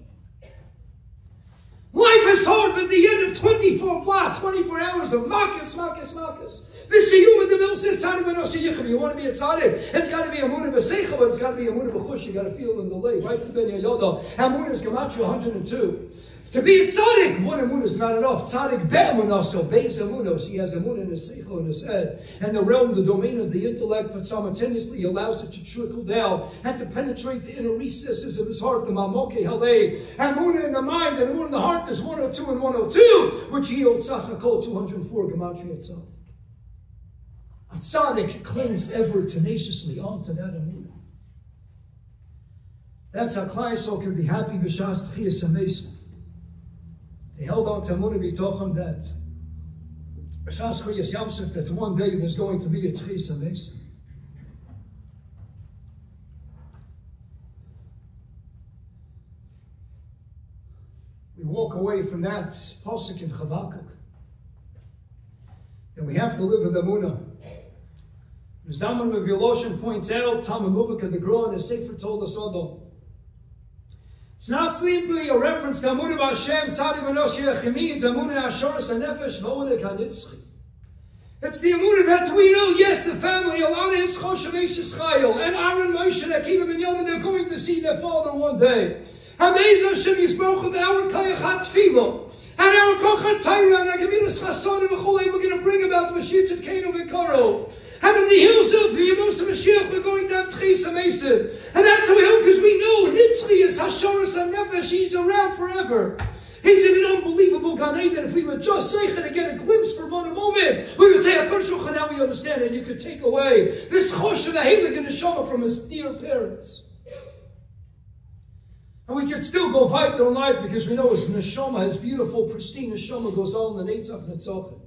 Life is hard, but at the end of 24 hours of Makis. This Shiyum in the middle says, Tzaddik B'Noshe Yichim. You want to be a tzaddik? It's got to be Amunah B'Seichel, but it's got to be Amunah B'chush. You got to feel in the lay. Writes the Ben Yoda. Amunah is Gematria 102. To be a tzaddik, one Amunah is not enough. Tzaddik Be'emunah, Bais Ephraim. He has Amunah in his Seichel, in his head, and the realm, the domain of the intellect, but simultaneously he allows it to trickle down and to penetrate the inner recesses of his heart, the Mamokei Halei. Amunah in the mind and Amunah in the heart is 102 and 102, which yields Sachakol 204, Gematria Tzaddik. A tzaddik clings ever tenaciously onto that Amunah. That's how Klal Yisrael can be happy b'shas Tchias Amesim. They held on to Amunah B'tochen that b'shas Tchias Yamsuf, that one day there's going to be a Tchias Amesim. We walk away from that pasuk in Chavakuk, and we have to live with Amunah. Zalman of Shloshim points out, Talmud Muvaka the Gra in the Sefer told us all. It's not simply a reference to Amunah B'Hashem, Tzadi V'Noshia Chemid, Zamunah Ashoras HaNefesh, V'Oleh Kanitzchi. It's the Amunah that we know, yes, the family, Alana Yischosh Chayil, and Aaron, Moshe, and Akiva ben Yomen, they're going to see their father one day. Hamez Hashem Yisboch with our Kayach HaTfilah, and our Koch HaTayra, and Agamilas Chasonim, we're going to bring about Mashiach Tzidkenu V'Karo. And in the hills of Yemos Mashiach, we're going to have Tchisa Mesa. And that's how we hope, because we know Nitzchi is Hashoras HaNefesh, he's around forever. He's in an unbelievable Gan Eden. If we would just say and get a glimpse for one moment, we would say, HaKadosh, now we understand it, and you could take away this Chosh of the Heilig and Neshama from his dear parents. And we could still go weiter in life, because we know his Neshama, his beautiful, pristine Neshama goes on the Netzach Netzachim.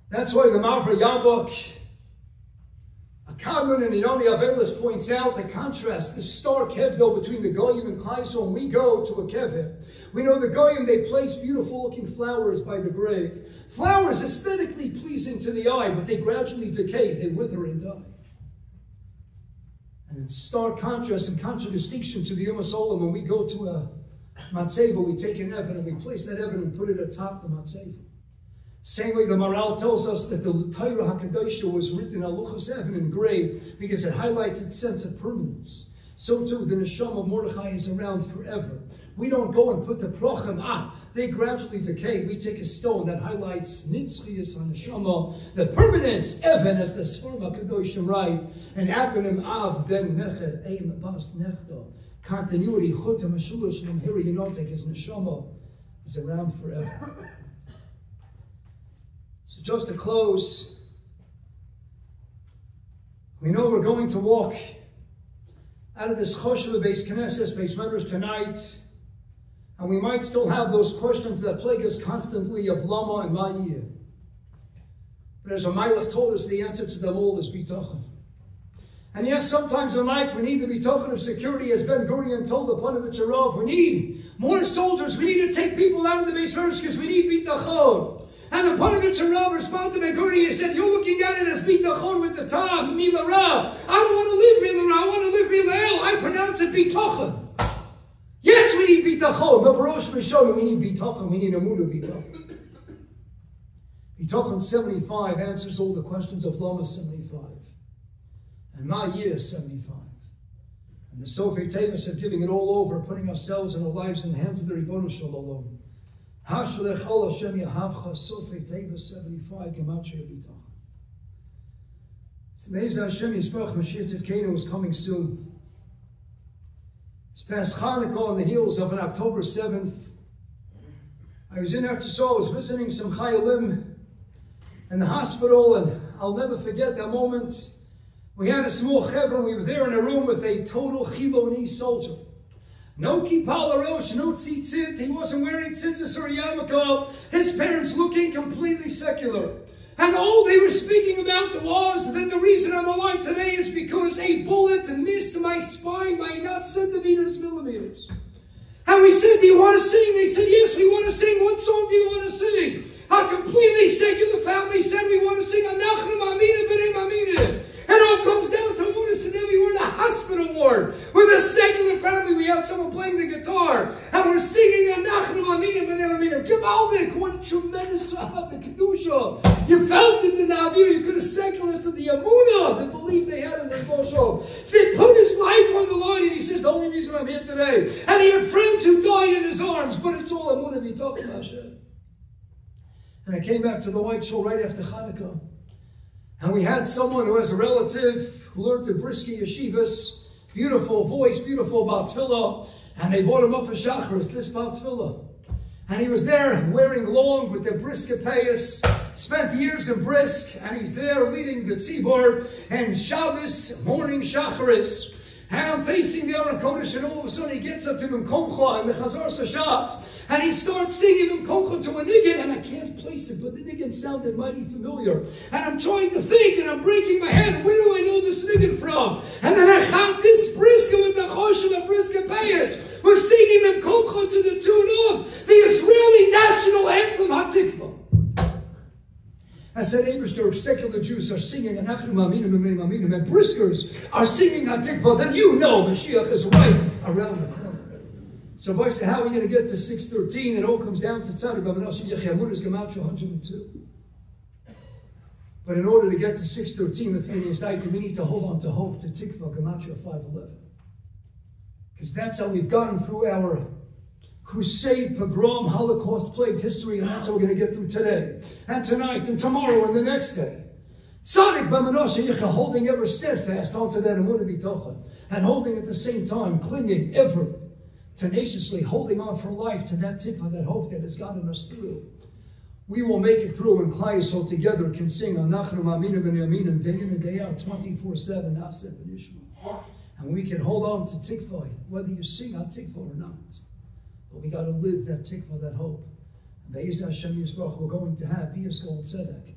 That's why the Mavra Yabok, Kadmon and Inoni Avelis points out the contrast, the stark hevdo between the Goyim and Klaiso. When we go to a kever, we know the Goyim, they place beautiful looking flowers by the grave. Flowers aesthetically pleasing to the eye, but they gradually decay, they wither and die. And in stark contrast and contradistinction to the Umas Olam, when we go to a Matzeva, we take an Evan and we place that Evan and put it atop the Matzeva. Same way the Maral tells us that the Torah HaKadosh was written on Luchos Evan engraved because it highlights its sense of permanence. So too the Neshama of Mordechai is around forever. We don't go and put the Prochim, they gradually decay. We take a stone that highlights Nitzchias on Neshama, the permanence, Evan, as the Sforim HaKadoshim write, and acronym Av Ben Necher, Eim Bas Nechta, continuity, Chotam HaShulashim, Hiri Yinotek, his Neshama is around forever. So just to close, we know we're going to walk out of this Choshev of Beis Knesset, Beis Medrash tonight, and we might still have those questions that plague us constantly of Lama and Ma'iyah. But as Ramaylich told us, the answer to them all is Bitachon. And yes, sometimes in life we need the Bitachon of security, as Ben Gurion told the Panovich Arav. We need more soldiers, we need to take people out of the Beis Medrash because we need Bitachon. And the Panovich Arav responded to Ben Gurion and said, you're looking at it as Bitachon with the Tav, Mila Ra. I don't want to live Mila Ra, I want to live Mila El. I pronounce it Bitachon. Yes, we need Bitachon, but Barosh Mishon, we need Bitachon, we need Amunah Bitachon. Bitachon 75 answers all the questions of Lama 75. And Ma'iyah 75. And the Sofer Tevis of giving it all over, putting ourselves and our lives in the hands of the Ribono Shel Olam. Hashalech Ol Hashem Yahavcha, Sofer Tevis 75, Gematria Bitachon. It's amazing Hashem Yisparach Mashiach Tzidkenu is coming soon. It's past Hanukkah on the heels of an October 7th. I was in Eretz Yisrael, I was visiting some Chayalim in the hospital, and I'll never forget that moment. We had a small chevron, we were there in a room with a total Chiloni soldier. No kippah l'rosh, no tzitzit, he wasn't wearing tzitzis or yarmulke. His parents looking completely secular. And all they were speaking about was that the reason I'm alive today is because a bullet missed my spine by not centimeters, millimeters. And we said, do you want to sing? They said, yes, we want to sing. What song do you want to sing? A completely secular family said, we want to sing Anachnu Ma'amina B'nei Ma'amina. And it all comes down to Amunah, and then we were in a hospital ward with a secular family. We had someone playing the guitar, and we're singing Anachnu Ma'amina B'nei Ma'amina. Givaldik, what tremendous the Kedusha. You felt it in the Avir. You could have secular to the Amunah, the belief they had in their Moshe. They put his life on the line, and he says, the only reason I'm here today. And he had friends who died in his arms, but it's all Amunah B'tachon Hashem. And I came back to the White Shul right after Hanukkah. And we had someone who has a relative who learned to brisky yeshivas, beautiful voice, beautiful Bal Tefillah, and they brought him up for Shacharis, this Bal Tefillah. And he was there wearing long with the brisk payas, spent years in brisk, and he's there leading the tzibor, and Shabbos, morning Shacharis. And I'm facing the Aron Kodesh, and all of a sudden he gets up to Mimkomcha and the Chazar Sashatz, and he starts singing Mimkomcha to a niggin, and I can't place it, but the niggin sounded mighty familiar. And I'm trying to think, and I'm breaking my head, where do I know this niggin from? And then I have this briska with the Choshen of Briska Payas. We're singing Mimkomcha to the tune of the Israeli national anthem, HaTikva. I said, Eberster, if secular Jews are singing Anachnu Ma'aminim B'mei Ma'aminim, and briskers are singing Hatikva, then you know Mashiach is right around the corner. So boy said, how are we going to get to 613? It all comes down to Tzadik B'Manosh Yechiamudas Gematria 102. But in order to get to 613, the Feiner Eytan, we need to hold on to hope, to Tikva Gematria 511. Because that's how we've gotten through our crusade, pogrom, Holocaust, plagued history, and that's how we're going to get through today, and tonight, and tomorrow, and the next day. Tzadik B'Manosh Yechiamudas, holding ever steadfast onto that Emunah B'tocha, and holding at the same time, clinging ever tenaciously, holding on for life to that tikva, that hope that has gotten us through. We will make it through, and Klal Yisrael together can sing Anachnu Ma'aminim B'Yaminim day in and day out, 24/7, Asef and Ishmael. And we can hold on to tikva, whether you sing on tikva or not. But we got to live that tikva, that hope. And Be'ez Hashem Yisroch, we're going to have B'yas Kol Tzedek.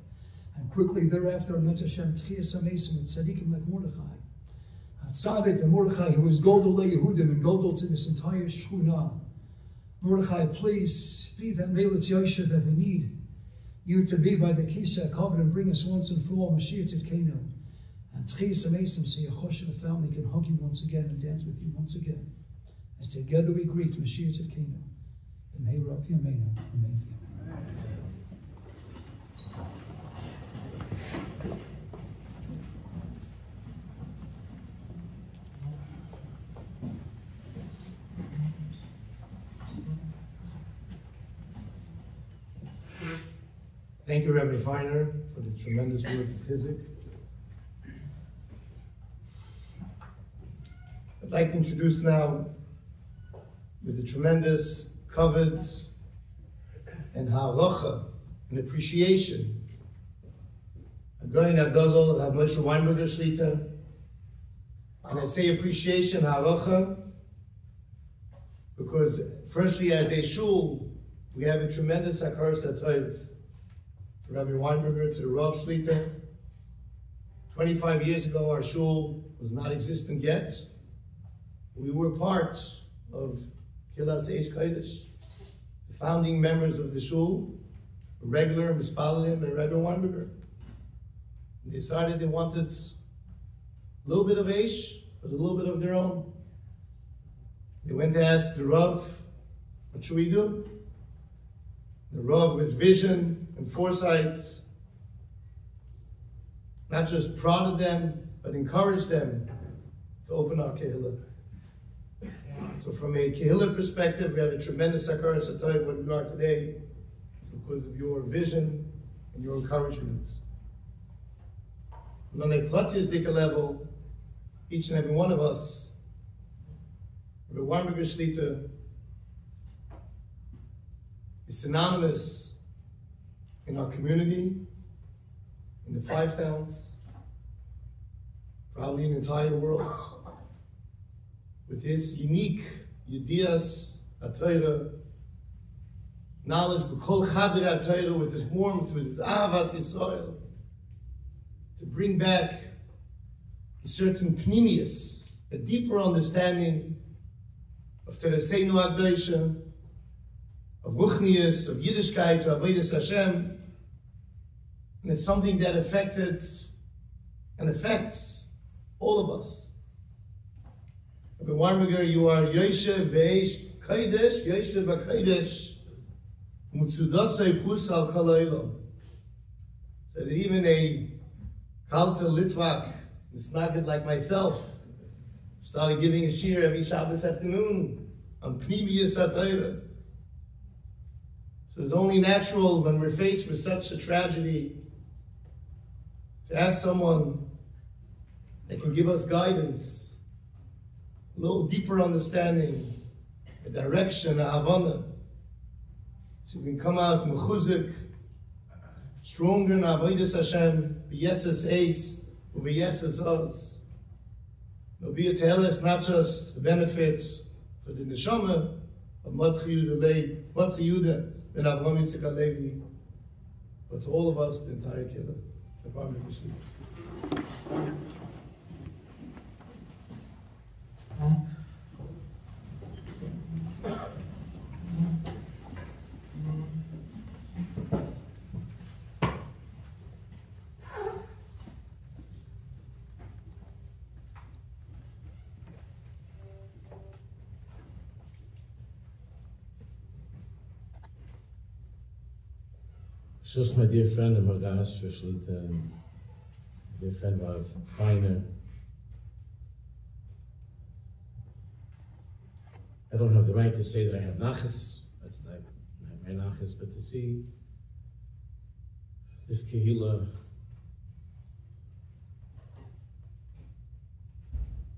And quickly thereafter, Met Hashem Tchias HaMesim and Tzadikim like Mordechai. Tzadik, the Mordechai, who was Godol LeYehudim and Godol to this entire Shchuna. Mordechai, please be that Melech Yosher that we need you to be by the Kisei HaKavod and bring us once and for all Mashiach Tzidkenu. And Tchias HaMesim, so your Choshev family can hug you once again and dance with you once again. As together we greet Mashiach Tzidkenu. B'mei Rav Yameinu. Amen. Thank you, Rabbi Feiner, for the tremendous words of Chizuk. I'd like to introduce now, with a tremendous kavod and ha'aracha, and appreciation, Agoyin Agadol of Moshe Weinberger Shlita. And I say appreciation, ha'aracha, because firstly, as a shul, we have a tremendous hakaras hatov. To Rabbi Weinberger, to the Rav Shlita. 25 years ago, our shul was not existent yet. We were part of Kilas Aish Kodesh. The founding members of the shul, regular Mispalim and Rabbi Weinberger. They decided they wanted a little bit of Aish, but a little bit of their own. They went to ask the Rav, what should we do? The Rav, with vision and foresight, not just prodded them, but encouraged them to open our kehillah. So from a kehillah perspective, we have a tremendous hakaras hatov where we are today because of your vision and your encouragement. And on a pratistic level, each and every one of us, Rabbi Weinberger Shlita, is synonymous in our community, in the 5 towns, probably in the entire world, with his unique Yedias HaTorah, knowledge, B'kol Chader HaTorah, with his warmth, with his Ahavas Yisrael, to bring back a certain pnimius, a deeper understanding of Tereseinu HaKdosha, of Ruchnius, of Yiddishkeit, of Avodas Hashem. And it's something that affected and affects all of us. Rabbi Weinberger, you are Yoshev B'Eish Kodesh, Yoshev B'Kodesh, Mutzudasei Pus Al Kol Olam. So that even a Kalta Litvak, Misnagid like myself, started giving a shir every Shabbos afternoon on Pnimius HaTorah. So it's only natural when we're faced with such a tragedy to ask someone that can give us guidance, a little deeper understanding, a direction, a havana, so we can come out mechuzuk, stronger in avodas Hashem, b'yeses eis, u'b'yeses oz. There'll be a teheles, not just the benefit for the neshama of Mordechai Boehm and Avraham Yitzchak Alevi, but to all of us, the entire kehillah. Just my dear friend and Mordas, especially dear friend of Feiner. I don't have the right to say that I have nachas. That's not my nachas, but to see this kehila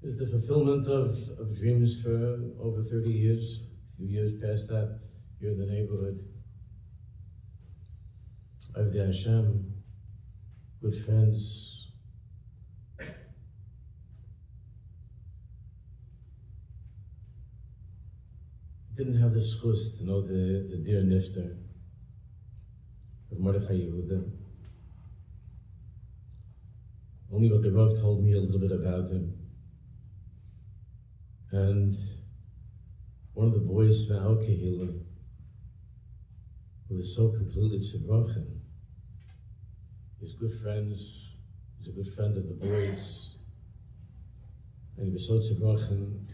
is the fulfillment of dreams for over 30 years, a few years past that, here in the neighborhood. Avdei Hashem, good friends. Didn't have the schus to know the dear nifter of Mordechai Yehuda. Only what the Rav told me a little bit about him. And one of the boys from our kehillah, who was so completely tzibrochen, his good friends, he's a good friend of the boys, and he was so tzibrochen.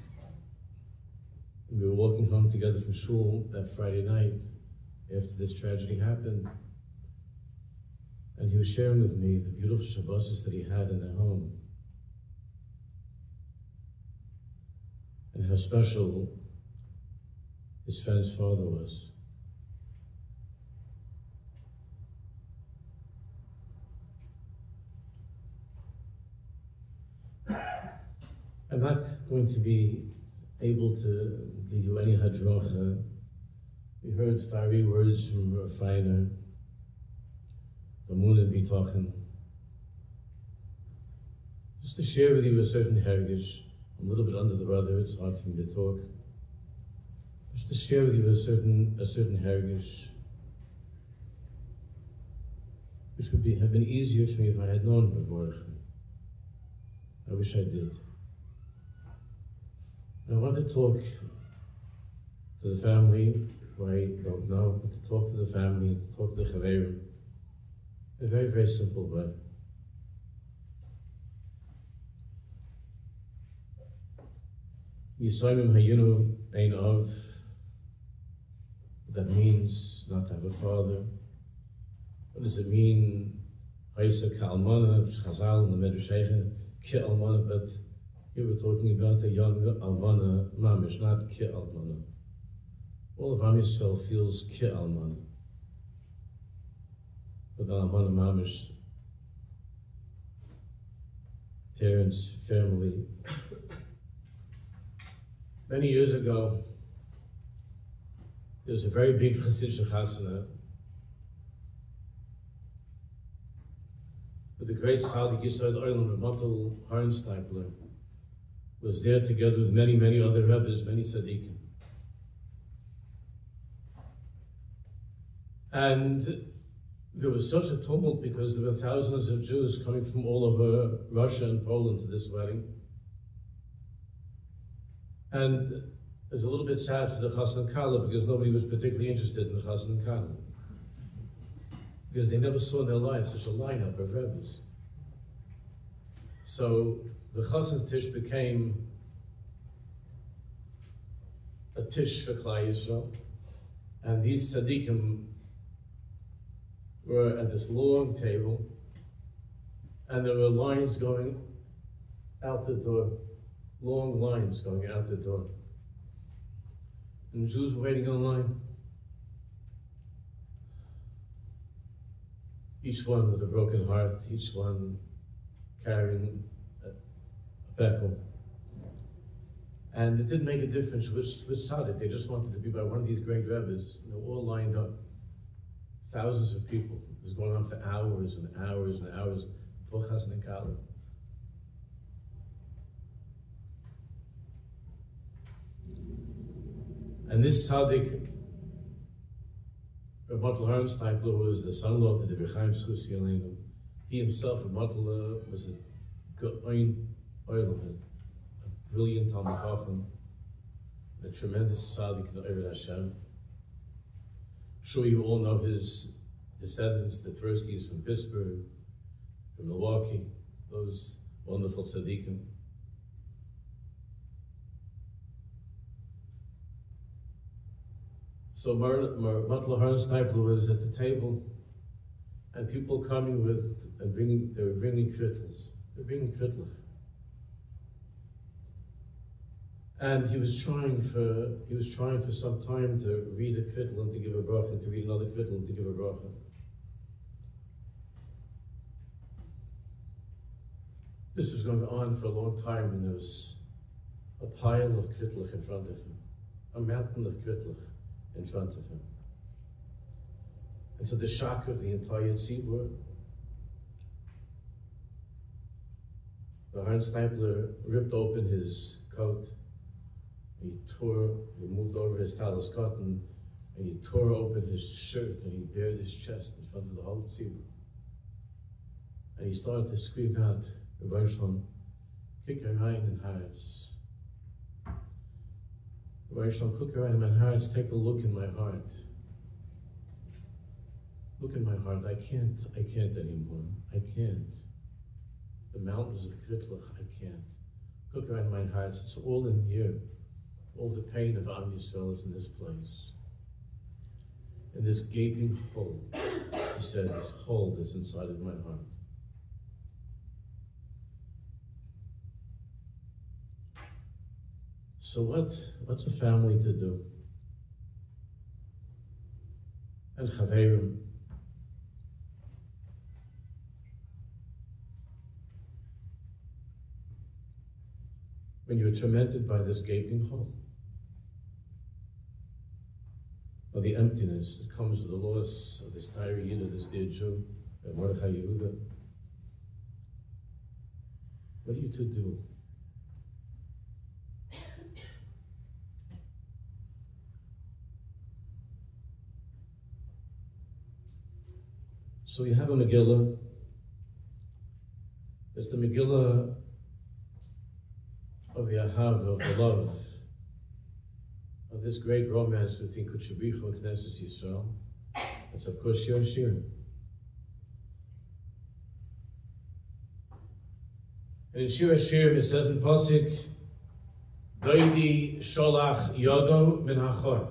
We were walking home together from Shul that Friday night after this tragedy happened, and he was sharing with me the beautiful Shabbos that he had in their home, and how special his friend's father was. I'm not going to be able to give you any hadracha. We heard fiery words from Feiner, Amun and Bitochen. Just to share with you a certain hergish. I'm a little bit under the weather, it's hard for me to talk. Just to share with you a certain hergish, which would have been easier for me if I had known Mordechai. I wish I did. I want to talk to the family, who I don't know, but to talk to the family and to talk to the Chaverim in a very, very simple way. Yisayim Hayinu Ein Av, that means not to have a father. What does it mean? Haisa Ka'almana, Chazal in the Medrash Ka'almana, but here we're talking about a young Almana Mamish, not Ki Almana. All of Am Yisrael feels Ki Almana. But the Almana Mamish, parents, family. Many years ago, there was a very big Chassidish Chasana with the great Tzaddik Yisrael Oilam Ramatul Harnsteipler. Was there together with many, many other rabbis, many tzaddikim. And there was such a tumult because there were thousands of Jews coming from all over Russia and Poland to this wedding. And it was a little bit sad for the Chassan and Kala because nobody was particularly interested in the Chassan and Kala. Because they never saw in their lives such a lineup of rabbis. So the Chassan's Tish became a Tish for Klai Yisrael, and these tzaddikim were at this long table, and there were lines going out the door, long lines going out the door, and the Jews were waiting in line, each one with a broken heart, each one carrying Bekel. And it didn't make a difference which tzaddik. They just wanted to be by one of these great rabbis. They were all lined up. Thousands of people. It was going on for hours and hours and hours. For Chassan and Kala. And this tzaddik, Ramatul Harnsteipler, was the son-in-law of the Rebbe Chaim Schus Yaleinu. He himself, Ramatul, was a Goin Oilam, a brilliant Talmud Chacham, a tremendous tzaddik in Eytan Hashem. I'm sure you all know his descendants, the Tverskys from Pittsburgh, from Milwaukee, those wonderful tzaddikim. So Mordechai Boehm was at the table, and people coming with and they were bringing kvittels. They're bringing kvittels. And he was trying for some time to read a kvittel and to give a bracha, and to read another kvittel and to give a bracha. This was going on for a long time, and there was a pile of kvittel in front of him, a mountain of kvittel in front of him. And to the shock of the entire tzibur, the Harnstapler ripped open his coat, and he moved over his talus cotton, and he tore open his shirt, and he bared his chest in front of the whole tzibur. And he started to scream out, Rabbi Shalom, kick your rein in Harz. Rabbi Shalom, kick your rein in my Harz, take a look in my heart. Look in my heart, I can't anymore, I can't. The mountains of Kvittlach, I can't. Look around my heart, it's all in here. All the pain of Am Yisrael is in this place. In this gaping hole, he said, this hole that's inside of my heart. So what's a family to do? And Chaverim, when you're tormented by this gaping hole, or the emptiness that comes with the loss of this Nairi Yid, this dear Jew, Mordechai Yehuda, what are you to do? So you have a Megillah. There's the Megillah of the Ahav, of the love, of this great romance between Kodesh and Knesset Yisrael. That's of course Shir Shir. And in Shir Shir it says in Pasuk, Doidi Sholach Yodo Min Hachor.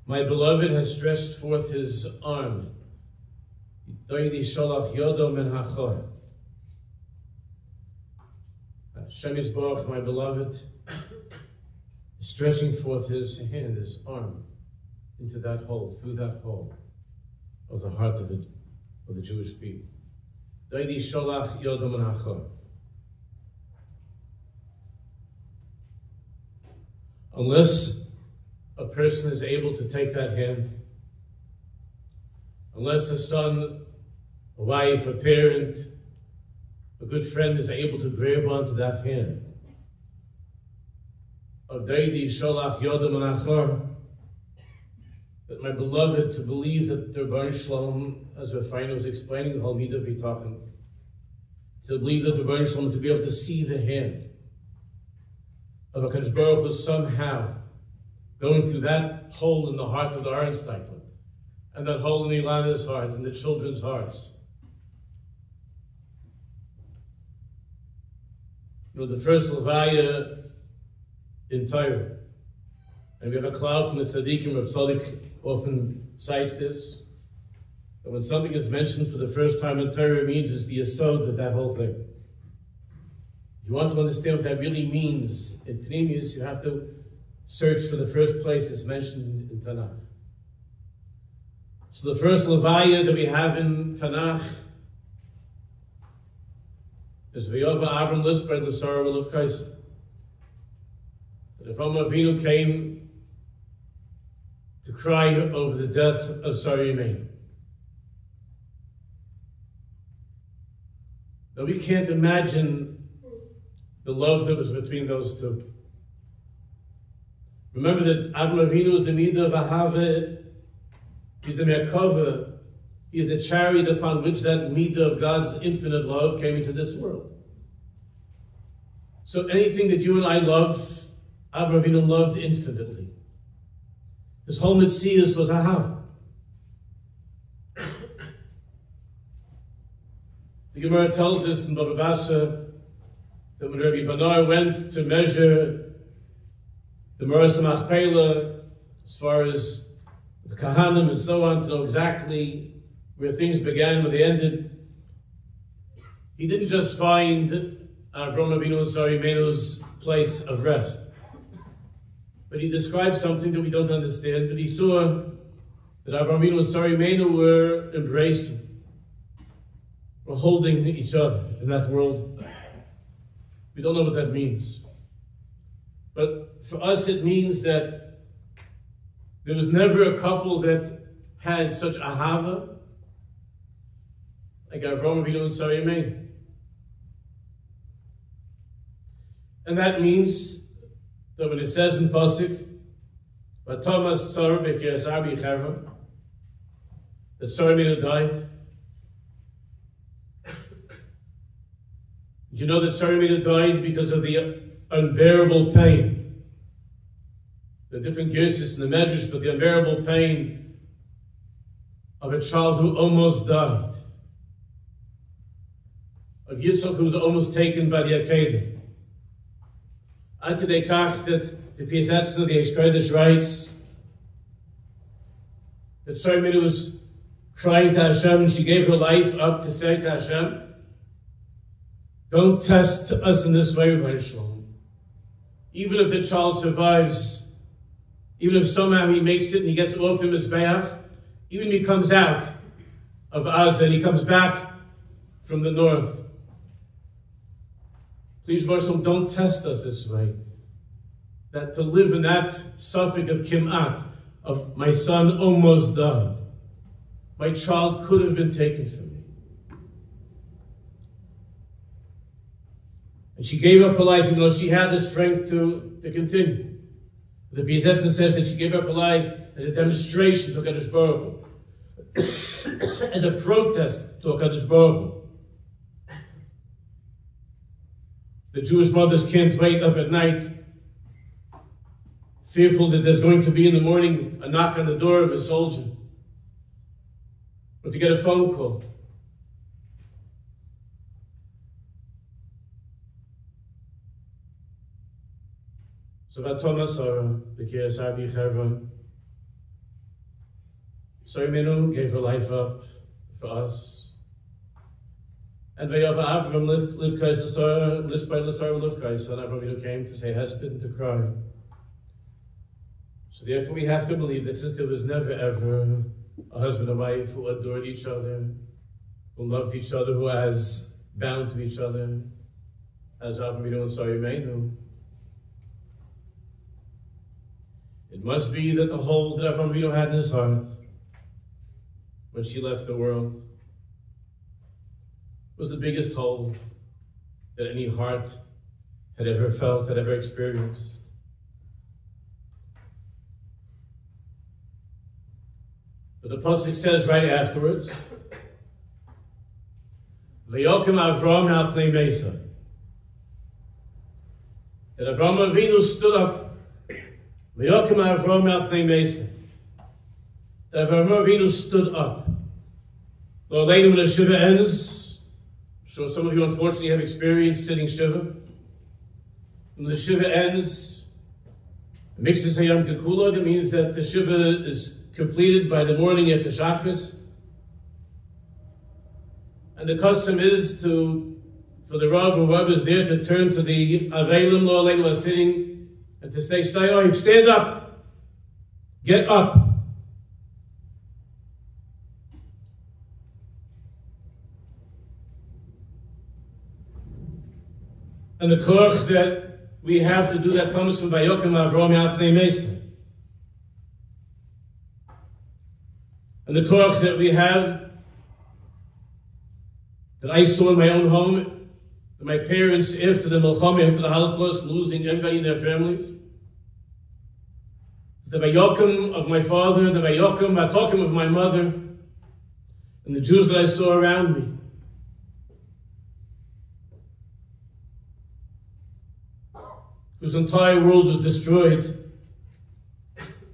My beloved has stretched forth his arm. Doidi Sholach Yodo Min Hachor. Hashem Yisborach, my beloved, is stretching forth his hand, his arm, into that hole, through that hole of the heart of the Jewish people. Doidi Sholach Yodo Min Hachor. Unless a person is able to take that hand, unless a son, a wife, a parent, a good friend is able to grab onto that hand of Doidi Sholach Yodo Min Hachor, that my beloved, to believe that the Rebbeinu Shalom, as Feiner was explaining the whole Midah B'Tachon, to believe that the Rebbeinu Shalom, to be able to see the hand of a Kodesh Baruch Hu somehow going through that hole in the heart of the Aronstapler, and that hole in Ilana's heart, and the children's hearts. You know, the first Levaya in Torah, and we have a cloud from the Tzaddikim, Reb Tzaddik often cites this, that when something is mentioned for the first time in Torah, it means it's the yesod of that whole thing. If you want to understand what that really means in Pnimius, you have to search for the first place it's mentioned in Tanakh. So the first Levaya that we have in Tanakh is V'yova Avram Lisbert L'Sara Olav Kaisa. That Avraham Avinu came to cry over the death of Sarah Imeinu. Now we can't imagine the love that was between those two. Remember that Avraham Avinu is the Midah of Ahava, he's the Merkava, he's the chariot upon which that Midah of God's infinite love came into this world. So anything that you and I love, Avraham Avinu loved infinitely. His whole Metzius was Ahava. The Gemara tells us in Bava Basra that when Rabbi Banar went to measure the Maras Machpelah as far as the Kahanim and so on, to know exactly where things began, where they ended. He didn't just find Avraham Avinu and Sarah Imenu's place of rest, but he described something that we don't understand. But he saw that Avraham Avinu and Sarah Imenu were embraced, were holding each other in that world. We don't know what that means. But for us it means that there was never a couple that had such ahava like Avraham Avinu and Sarah Imenu. And that means that when it says in Pasuk, "V'Tomas Sarah b'Kiryas Arba Chevron," that Sarah Imenu died. You know that Sarah Imenu died because of the unbearable pain. The different cases in the Medrash, but the unbearable pain of a child who almost died, of Yitzchak who was almost taken by the Akedah. Until they kach that the Piasetzner, the Aish Kodesh writes that Sarah Imenu was crying to Hashem, and she gave her life up to say to Hashem, "Don't test us in this way, Rabbi Shalom. Even if the child survives, even if somehow he makes it and he gets off the Mizbeach, even if he comes out of Gaza and he comes back from the north, please, Rabbi Shalom, don't test us this way. That to live in that suffix of Kim'at, of my son almost died. My child could have been taken from me." And she gave up her life, even though she had the strength to continue. The Bais Ephraim says that she gave up her life as a demonstration to Kodesh Baruch Hu, as a protest to Kodesh Baruch Hu. The Jewish mothers can't wait up at night, fearful that there's going to be in the morning a knock on the door of a soldier, or to get a phone call. So V'Tomas Sarah b'Kiryas Arba Chevron, Sarah Imenu gave her life up for us. And V'Yava Avram Livkais L'Sarah, Lispai L'Sarah Livkais, and Avram Avinu came to say hesped and to cry. So therefore we have to believe that since there was never ever a husband and wife who adored each other, who loved each other, who was bound to each other, as Avram Avinu and Sarah Imenu, it must be that the hole that Avram Avinu had in his heart when she left the world was the biggest hole that any heart had ever felt, had ever experienced. But the Pasuk says right afterwards, "V'yokem Avram al pnei Mesa," that Avram Avinu stood up. V'yokem Avram al pnei Mesa, that Avram Avinu stood up. Lord, later when the Shiva ends, I'm sure some of you unfortunately have experienced sitting Shiva. When the Shiva ends, it makes us a Yom Kikula. That means that the Shiva is completed by the morning after Shacharis. And the custom is for the Rav or whoever is there to turn to the Avelim, Lo Aleinu, who are sitting, and to say, "Stay, stand up, get up." And the koach that we have to do that comes from V'yokem Avram al pnei Mesa. And the koach that we have, that I saw in my own home, that my parents, after the Milchama, after the Holocaust, losing everybody in their families, the V'yokem of my father, the V'yokem of my mother, and the Jews that I saw around me, whose entire world was destroyed,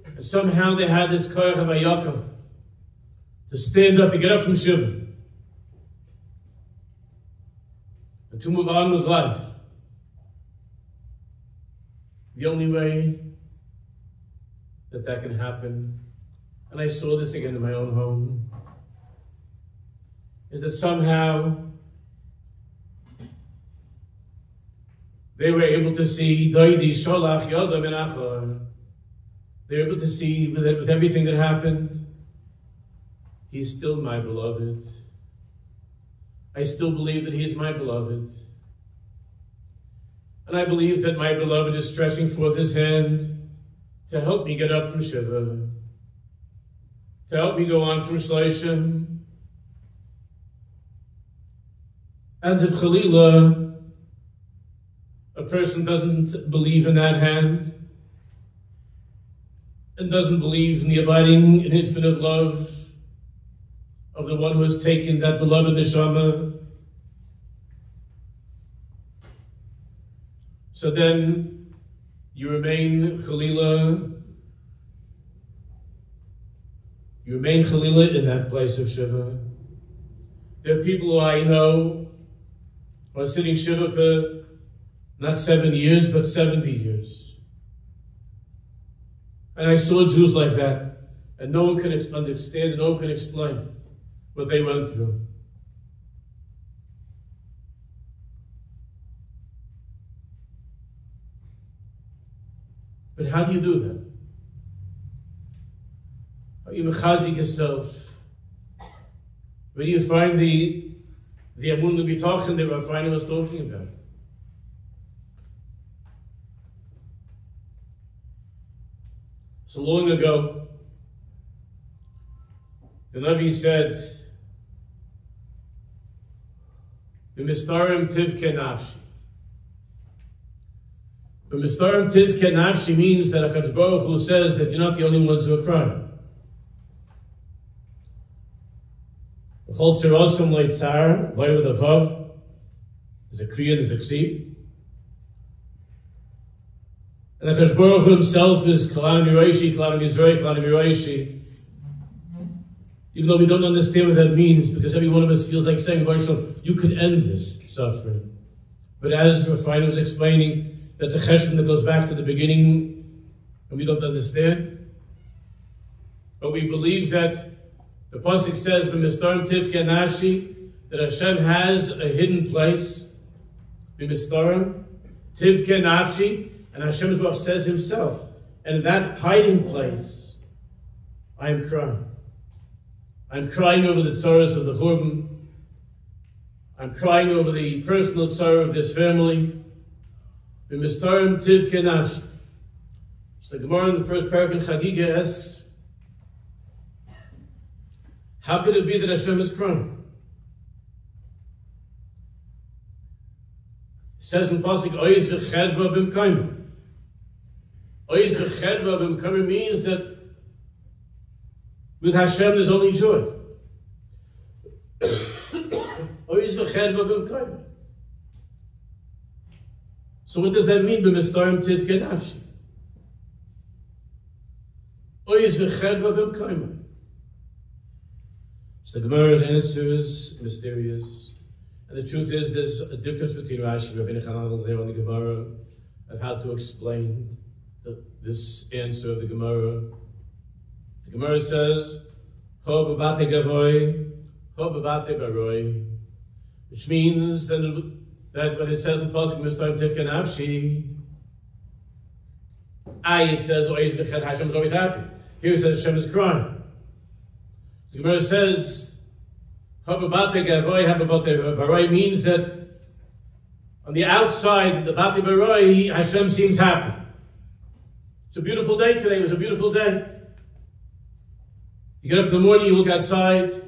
and somehow they had this koach of V'yokem to stand up, to get up from Shiva, and to move on with life. The only way that can happen and I saw this again in my own home, is that somehow they were able to see Doidi Sholach Yoda Ben Achor. They were able to see with everything that happened, he's still my beloved. I still believe that he is my beloved. And I believe that my beloved is stretching forth his hand to help me get up from Shiva, to help me go on from Shloshim. And if Chalila, a person doesn't believe in that hand, and doesn't believe in the abiding and infinite love of the one who has taken that beloved neshama, so then you remain Chalila in that place of Shiva. There are people who I know who are sitting Shiva for not 7 years, but 70 years. And I saw Jews like that, and no one can understand, and no one can explain what they went through. But how do you do that? How do you mechazik yourself? Where do you find the amun b'tachin that Rabbi Feiner was talking about? So long ago, the Navi said, "B'mistarim tivke nafshi." B'mistarim tivke nafshi means that HaKadosh Baruch Hu says that you're not the only ones who are crying. V'chol tzirosum leitzar, lay with a vav. There's a kriya and there's a ksiv. And HaKadosh Baruch Hu himself is Kalam Miroishi, Kalam Yisrael, Kalam Miroishi. Even though we don't understand what that means, because every one of us feels like saying, you can end this suffering. But as Feiner was explaining, that's a cheshbon that goes back to the beginning, and we don't understand. But we believe that the pasuk says, "B'mistarim tivke nafshi," that Hashem has a hidden place. B'mistarim tivke nafshi. And Hashem says himself, and in that hiding place, I am crying. I'm crying over the tzaras of the churban. I'm crying over the personal tzara of this family. B'mistarim tivke nafshi. So the Gemara in the first paragraph in Chagiga asks, how could it be that Hashem is crying? It says in pasuk, Oyis v'chedva b'mkayim. Oyis v'chedva b'mkayim means that with Hashem there's only joy. Oyis v'chedva b'mkayim. So what does that mean? B'mistarim tivke nafshi. Oyis v'chedva b'mkayim. So the Gemara's answer is mysterious. And the truth is, there's a difference between Rashi and Rabbi Chananel there on the Gemara of how to explain this answer of the Gemara. The Gemara says, Ho b'bate gavoy, ho b'bate baroi, which means that when it says in Pasuk Mistarim Tivke Nafshi, it says Hashem is always happy. Here it says Hashem is crying. The Gemara says, Hababate Gavoy, Hababate Baroi means that on the outside, the Bate Baroi, Hashem seems happy. It's a beautiful day today, it was a beautiful day. You get up in the morning, you look outside,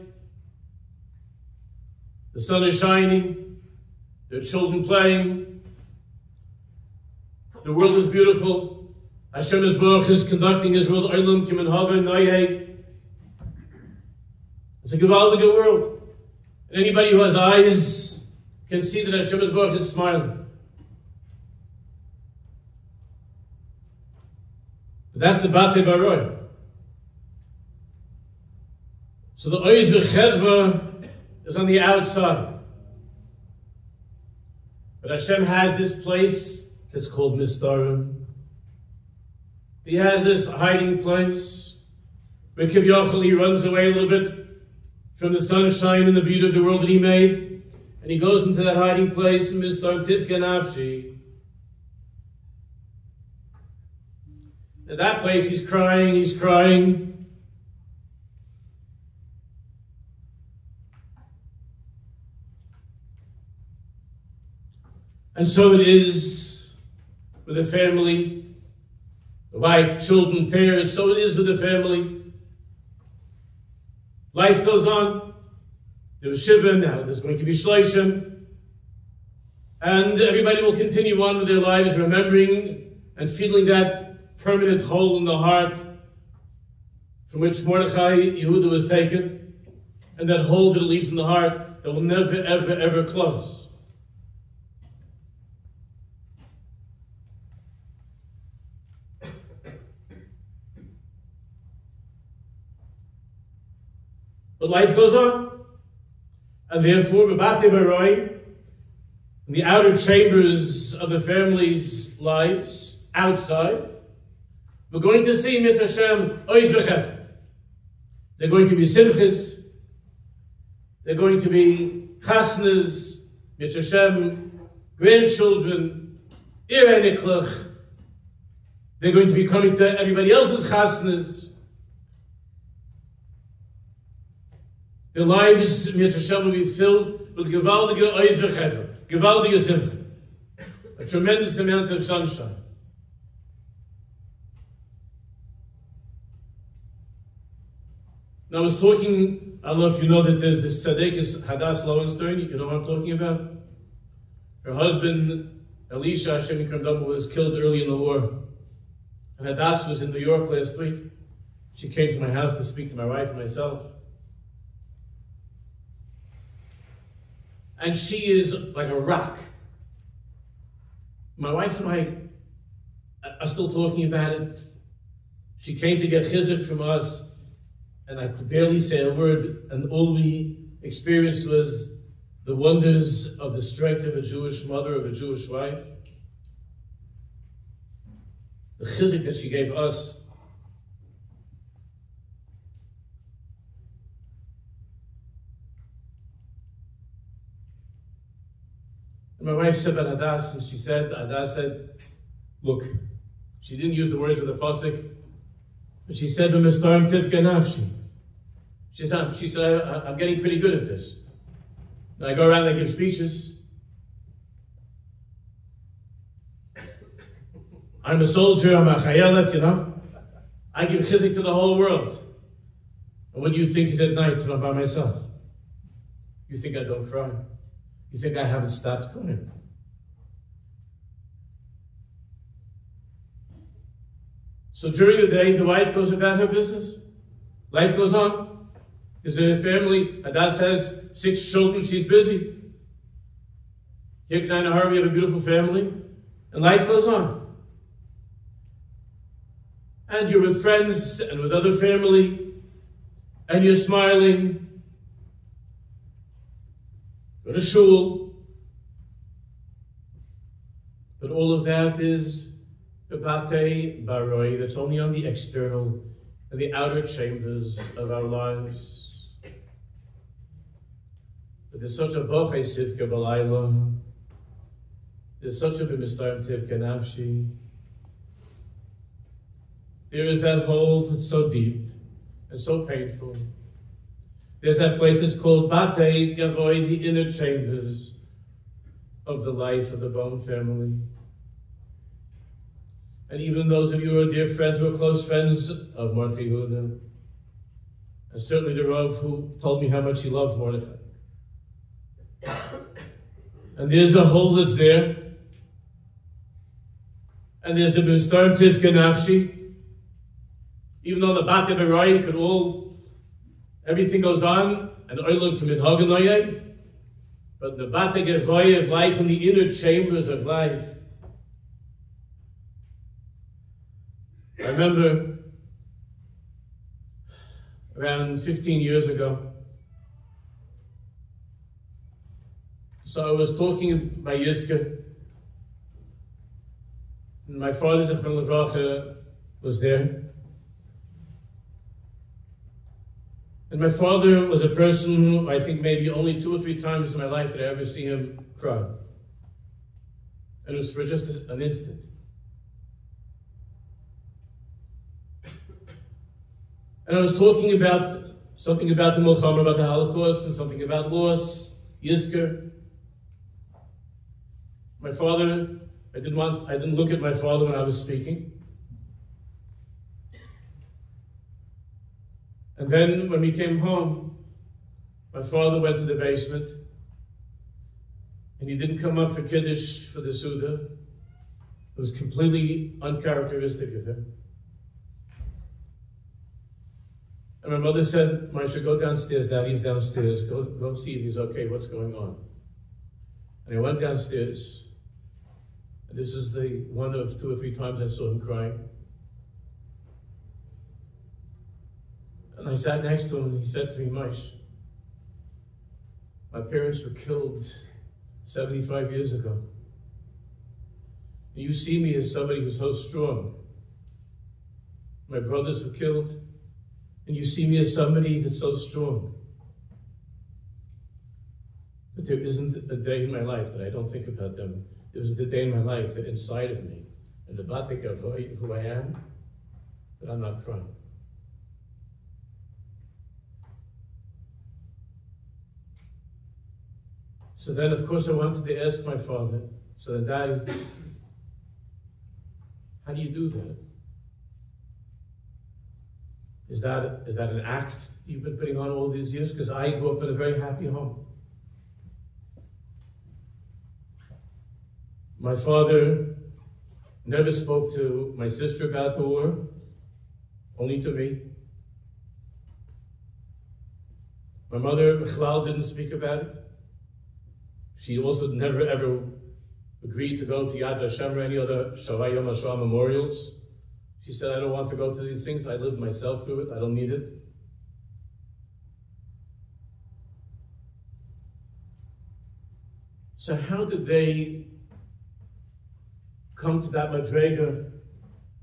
the sun is shining, there are children playing, the world is beautiful, Hashem is conducting his world, Olam Kimin Haga Noyeh. It's a gewaldige world. And anybody who has eyes can see that Hashem is smiling. But that's the Bate Baroi. So the Oiz V'chedva is on the outside. But Hashem has this place that's called Mistarim. He has this hiding place. where Kivyachal he runs away a little bit from the sunshine and the beauty of the world that he made, and he goes into that hiding place in Mistar Tivka Nafshi. At that place he's crying. And so it is with a family, the wife, children, parents, so it is with the family. Life goes on. There was Shiva, now there's going to be Shloshim. And everybody will continue on with their lives, remembering and feeling that permanent hole in the heart from which Mordechai Yehuda was taken, and that hole that it leaves in the heart that will never, ever, ever close. But life goes on, and therefore, B'batei Baroi, in the outer chambers of the family's lives, outside, we're going to see Mitzvah Hashem Ois V'chev. They're going to be simchas, they're going to be chasnas, Mitzvah Hashem, grandchildren, irei niklach. They're going to be coming to everybody else's chasnas. Their lives, Mitzvah Hashem, will be filled with gewaldige Ois V'chev, gewaldige simcha, a tremendous amount of sunshine. Now I was talking, I don't know if you know that there's this Tzaddikus Hadass Lowenstein, you know what I'm talking about? Her husband, Elisha, Hashem Yikam Dama, was killed early in the war. And Hadass was in New York last week. She came to my house to speak to my wife and myself. And she is like a rock. My wife and I are still talking about it. She came to get Chizuk from us, and I could barely say a word, and all we experienced was the wonders of the strength of a Jewish mother, of a Jewish wife. The chizuk that she gave us. And my wife said about Hadass, and Hadass said, look, she didn't use the words of the pasuk, but she said, "B'mistarim tivka nafshi." She said, I'm getting pretty good at this. And I go around and I give speeches. I'm a soldier, I'm a chayalet, you know. I give chizuk to the whole world. And what do you think is at night when I'm by myself? You think I don't cry? You think I haven't stopped crying? So during the day, the wife goes about her business. Life goes on. There's a family. Hadass has 6 children. She's busy. Here, Knai Nahar, we have a beautiful family. And life goes on. And you're with friends and with other family. And you're smiling. Go to Shul. But all of that is B'batei Baroi. That's only on the external and the outer chambers of our lives. But there's such a bochei sivka b'layla. There's such a b'mistarim tivka nafshi. There is that hole that's so deep and so painful. There's that place that's called Batei Gavoi, the inner chambers of the life of the Boehm family. And even those of you who are dear friends, who are close friends of Mordechai Yehuda, and certainly the Rav who told me how much he loved Mordechai. And there's a hole that's there. And there's the B'mistarim Tivka Nafshi. Even though the Batei Baroi could everything goes on, and Oilam to Minhag Noyeh, but the Batei Gavoi of life in the inner chambers of life. I remember around 15 years ago, so I was talking by Yiska, and my father, Zechron Levracha, was there. And my father was a person who I think maybe only 2 or 3 times in my life did I ever see him cry. And it was for just an instant. And I was talking about something about the Milchama, about the Holocaust, and something about loss, Yizker. My father, I didn't look at my father when I was speaking. And then when we came home, my father went to the basement, and he didn't come up for Kiddush for the Suda. It was completely uncharacteristic of him. And my mother said, Moshe, go downstairs, Daddy's downstairs, go see if he's okay, what's going on. And I went downstairs, and this is the one of 2 or 3 times I saw him crying. And I sat next to him, and he said to me, Moshe, my parents were killed 75 years ago. And you see me as somebody who's so strong. My brothers were killed, and you see me as somebody that's so strong. But there isn't a day in my life that I don't think about them. There was the day in my life that inside of me, in the batik of who I am, that I'm not crying. So then, of course, I wanted to ask my father, so then, Daddy, how do you do that? Is that an act you've been putting on all these years? Because I grew up in a very happy home. My father never spoke to my sister about the war, only to me. My mother, Michlal, didn't speak about it. She also never ever agreed to go to Yad Vashem or any other Shavai Yom HaShoah memorials. She said, I don't want to go to these things. I lived myself through it. I don't need it. So how did they come to that madrega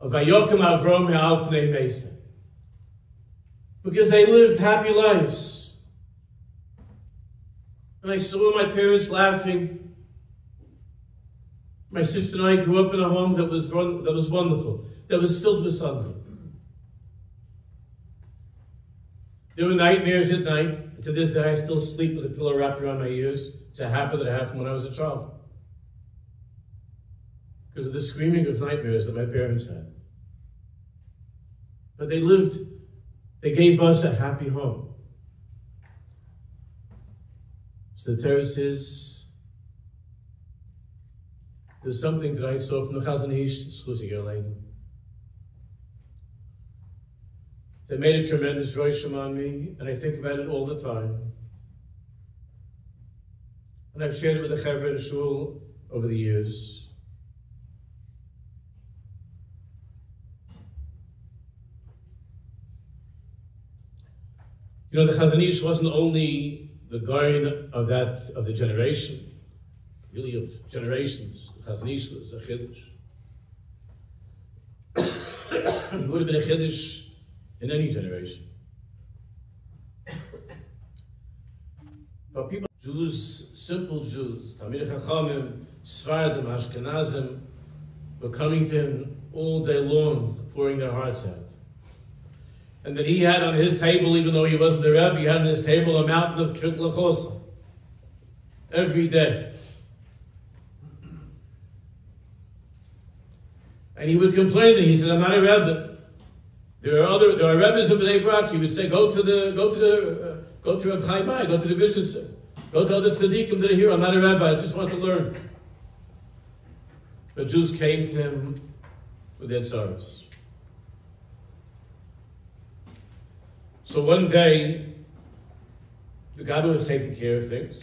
of Vayokim Avrom Me'al Pnei Mesa? Because they lived happy lives. And I saw my parents laughing. My sister and I grew up in a home that was wonderful, that was filled with sunlight. There were nightmares at night. And to this day, I still sleep with a pillow wrapped around my ears. It's a habit that I have from when I was a child, because of the screaming of nightmares that my parents had. But they gave us a happy home. So the Torah says, there's something that I saw from the Chazon Ish, that made a tremendous rosham on me, and I think about it all the time. And I've shared it with the Chevra in Shul over the years. You know, the Chazon Ish wasn't only the Gaon of the generation, really of generations. The Chazon Ish was a Chiddush. It would have been a Chiddush in any generation. But people, Jews, simple Jews, Talmidei Chachamim, Sfardim, Ashkenazim, were coming to him all day long, pouring their hearts out. And that he had on his table, even though he wasn't the Rebbe, he had on his table a mountain of Kritlachos every day. And he would complain to him. He said, I'm not a Rebbe. There are Rebbes in Bnei Brak. He would say, go to Reb Chaim Mai, go to the Vision Center, go to other tzaddikim that are here. I'm not a rabbi. I just want to learn. But Jews came to him with their sorrows. So one day, the God was taking care of things,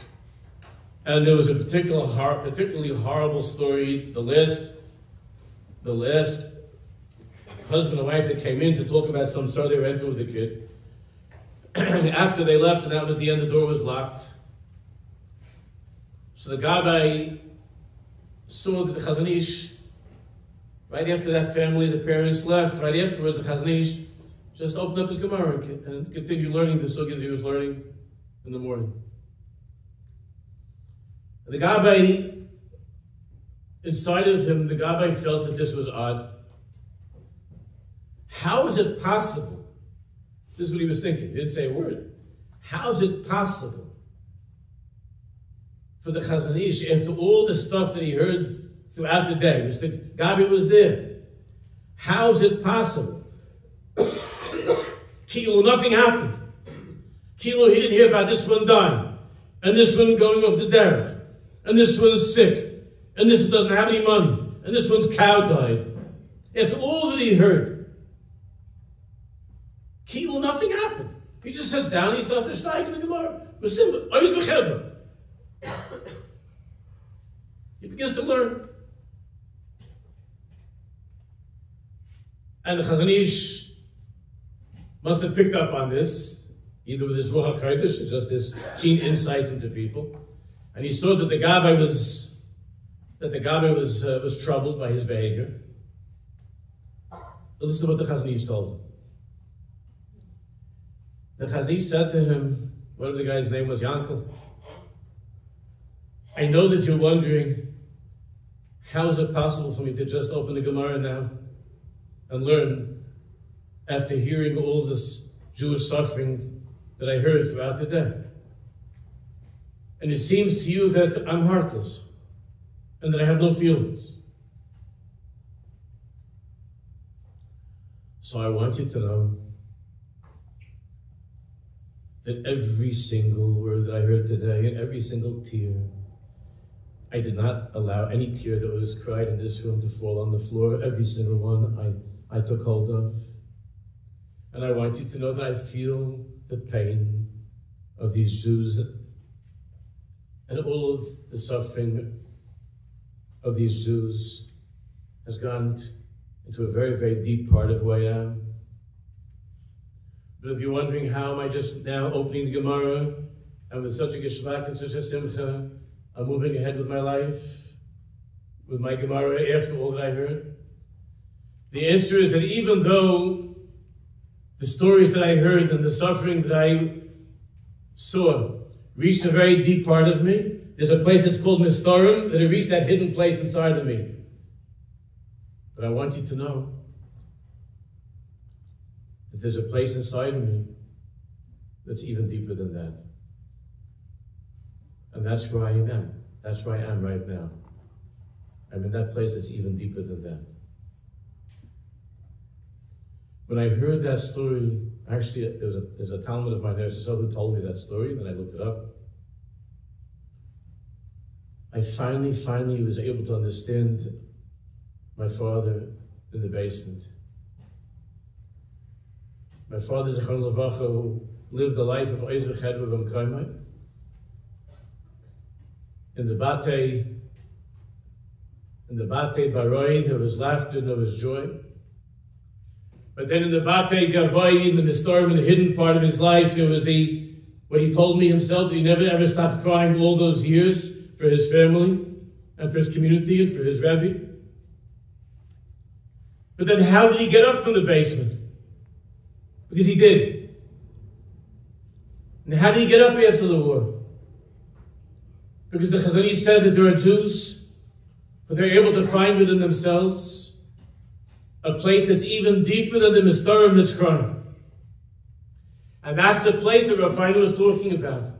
and there was a particularly horrible story. The last husband and wife that came in to talk about some story they went through with the kid. After they left, and that was the end, the door was locked. So the Gabbai saw that the Chazon Ish, right after that family, the parents left, right afterwards, the Chazon Ish just open up his Gemara and continue learning the sugya that he was learning in the morning. And the Gabbai, inside of him, the Gabbai felt that this was odd. How is it possible? This is what he was thinking. He didn't say a word. How is it possible for the Chazon Ish, after all the stuff that he heard throughout the day, which the Gabbai was there, how is it possible? Kilo, nothing happened. Kilo, he didn't hear about this one dying, and this one going off the derech, and this one's sick, and this one doesn't have any money, and this one's cow died. After all that he heard, Kilo, nothing happened. He just sits down and he starts to steig in the Gemara. He begins to learn. And the Chazon Ish must have picked up on this, either with his Ruach HaKodesh, or just his keen insight into people. And he saw that the Gabbai was troubled by his behavior. Listen to what the Chazon Ish told him. The Chazon Ish said to him, whatever the guy's name was, Yankel, I know that you're wondering, how is it possible for me to just open the Gemara now and learn after hearing all this Jewish suffering that I heard throughout the day? And it seems to you that I'm heartless and that I have no feelings. So I want you to know that every single word that I heard today and every single tear, I did not allow any tear that was cried in this room to fall on the floor. Every single one I took hold of. And I want you to know that I feel the pain of these Jews and all of the suffering of these Jews has gone into a very, very deep part of who I am. But if you're wondering how am I just now opening the Gemara and with such a geschmack and such a simcha, I'm moving ahead with my life, with my Gemara after all that I heard, the answer is that even though the stories that I heard and the suffering that I saw reached a very deep part of me, there's a place that's called Mistarim that it reached that hidden place inside of me. But I want you to know that there's a place inside of me that's even deeper than that. And that's where I am. That's where I am right now. I'm in that place that's even deeper than that. When I heard that story, actually, there's a Talmud of mine there who told me that story, and then I looked it up. I finally was able to understand my father in the basement. My father, Zechron Levacha, who lived the life of Aish v'Chedva v'Mkaimai. In the Batei Baroi, there was laughter and there was joy. But then in the Batei Gavai, in the Mistarim, in the hidden part of his life, there was what he told me himself, he never ever stopped crying all those years for his family and for his community and for his Rebbe. But then how did he get up from the basement? Because he did. And how did he get up after the war? Because the Chazon Ish said that there are Jews, but they're able to find within themselves a place that's even deeper than the Mistarim that's crying. And that's the place that Feiner was talking about.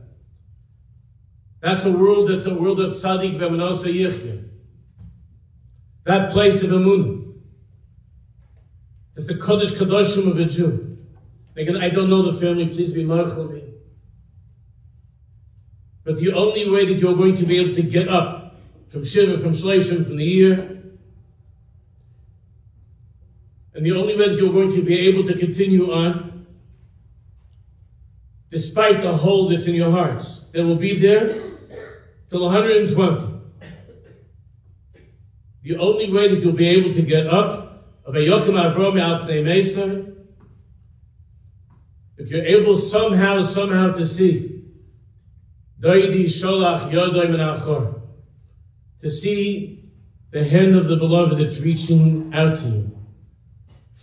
That's a world of Tzaddik B'Manosa Yichya. That place of Emunah. It's the Kodesh Kadoshim of a Jew. Again, I don't know the family, please be marchel me. But the only way that you're going to be able to get up from Shiva, from Shloshim, from the year, and the only way that you're going to be able to continue on, despite the hole that's in your hearts, that will be there till 120. The only way that you'll be able to get up, of a Yokim Avromi al Pnei Mesa, if you're able somehow to see Doidi Sholach Yodoi Min Achor, to see the hand of the beloved that's reaching out to you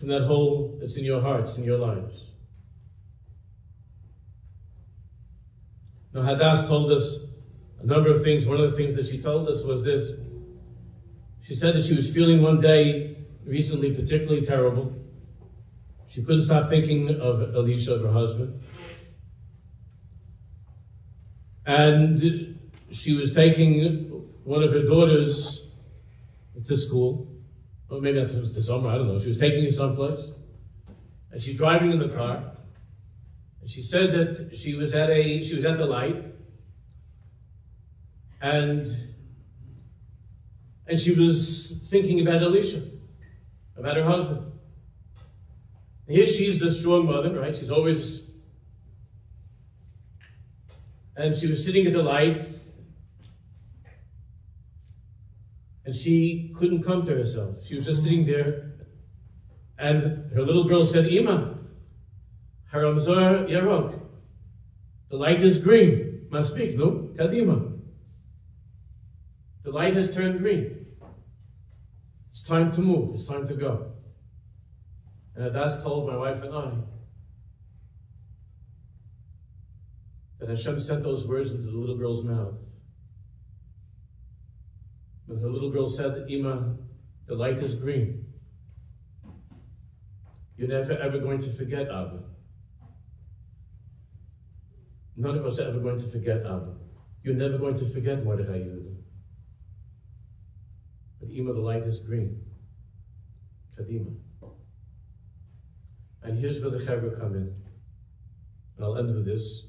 from that hole that's in your hearts, in your lives. Now, Hadass told us a number of things. One of the things that she told us was this. She said that she was feeling one day, recently, particularly terrible. She couldn't stop thinking of Elisha, of her husband. And she was taking one of her daughters to school. Or maybe not to summer, I don't know. She was taking her someplace. And she's driving in the car. And she said that she was at the light. And she was thinking about Elisha, about her husband. And here she's the strong mother, right? She's always... And she was sitting at the light, and she couldn't come to herself. She was just sitting there, and her little girl said, Ima, Haramzor Yarok, the light is green. Maspik, no? Kadima. The light has turned green. It's time to move. It's time to go. And Hadass told my wife and I that Hashem sent those words into the little girl's mouth. When the little girl said, Ima, the light is green. You're never ever going to forget Abba. None of us are ever going to forget Abba. You're never going to forget Mordechai Yehuda. But Ima, the light is green. Kadima. And here's where the Chevra come in. And I'll end with this.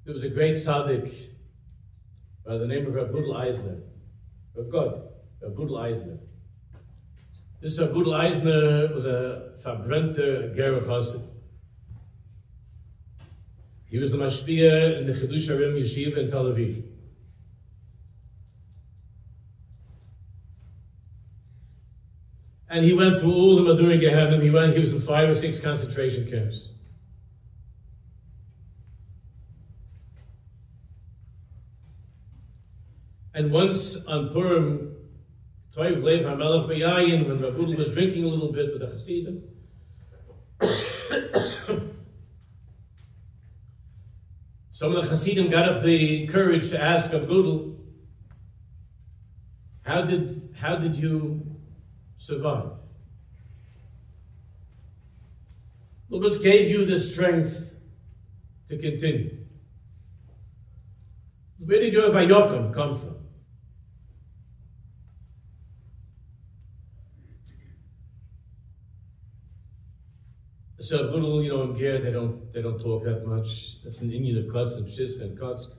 There was a great tzaddik by the name of Rabbi Eisner, of God, Rabbi Eisner. This Rabbi Eisner was a verbrennter Ger Chassid. He was the mashpia in the Chidush Harim Yeshiva in Tel Aviv. And he went through all the Maduri Gehenim. He was in 5 or 6 concentration camps. And once on Purim, Toiv Lev HaMelech B'Yayin, when Rabbi was drinking a little bit with the Hasidim, some of the Hasidim got up the courage to ask Rabbi, how did you survive? What gave you the strength to continue? Where did your Vayokim come from? So Gudel, in Ger, they don't talk that much. That's an Indian of Kotsk and Pshisk and Kotsk.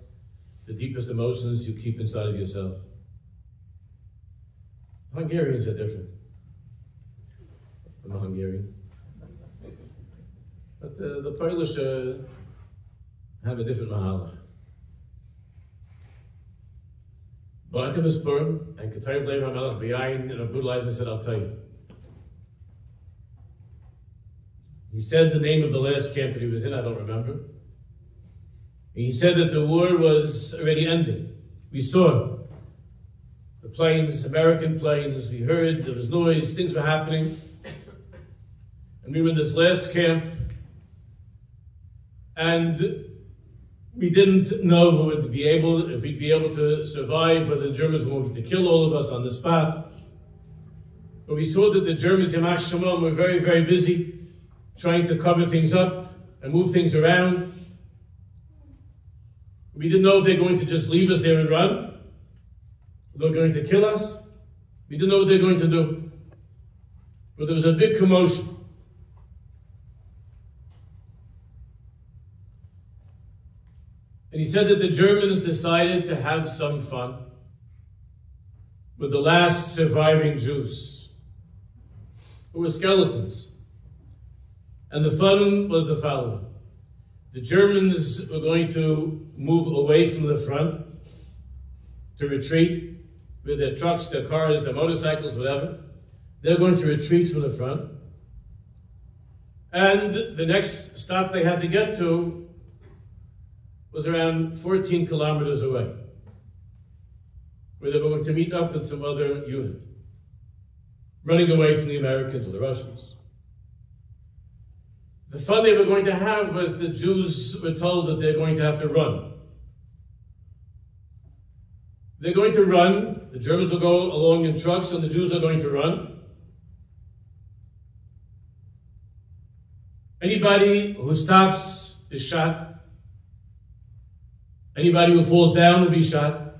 The deepest emotions you keep inside of yourself. Hungarians are different. I'm a Hungarian. But the Polish have a different mahalach. But I was Purim, and Ketayv Lev HaMelech B'Yayin, and Rabbi Eisner said, I'll tell you. He said the name of the last camp that he was in, I don't remember. And he said that the war was already ending. We saw the planes, American planes, we heard there was noise, things were happening. And we were in this last camp, and we didn't know if we'd be able to survive, whether the Germans were going to kill all of us on the spot. But we saw that the Germans, Yamach Shemam, were very, very busy trying to cover things up and move things around. We didn't know if they were going to just leave us there and run. They were going to kill us. We didn't know what they were going to do. But there was a big commotion. And he said that the Germans decided to have some fun with the last surviving Jews, who were skeletons. And the fun was the following. The Germans were going to move away from the front, to retreat with their trucks, their cars, their motorcycles, whatever. They're going to retreat from the front. And the next stop they had to get to was around 14 kilometers away, where they were going to meet up with some other unit, running away from the Americans or the Russians. The fun they were going to have was the Jews were told that they're going to have to run. They're going to run. The Germans will go along in trucks and the Jews are going to run. Anybody who stops is shot. Anybody who falls down will be shot.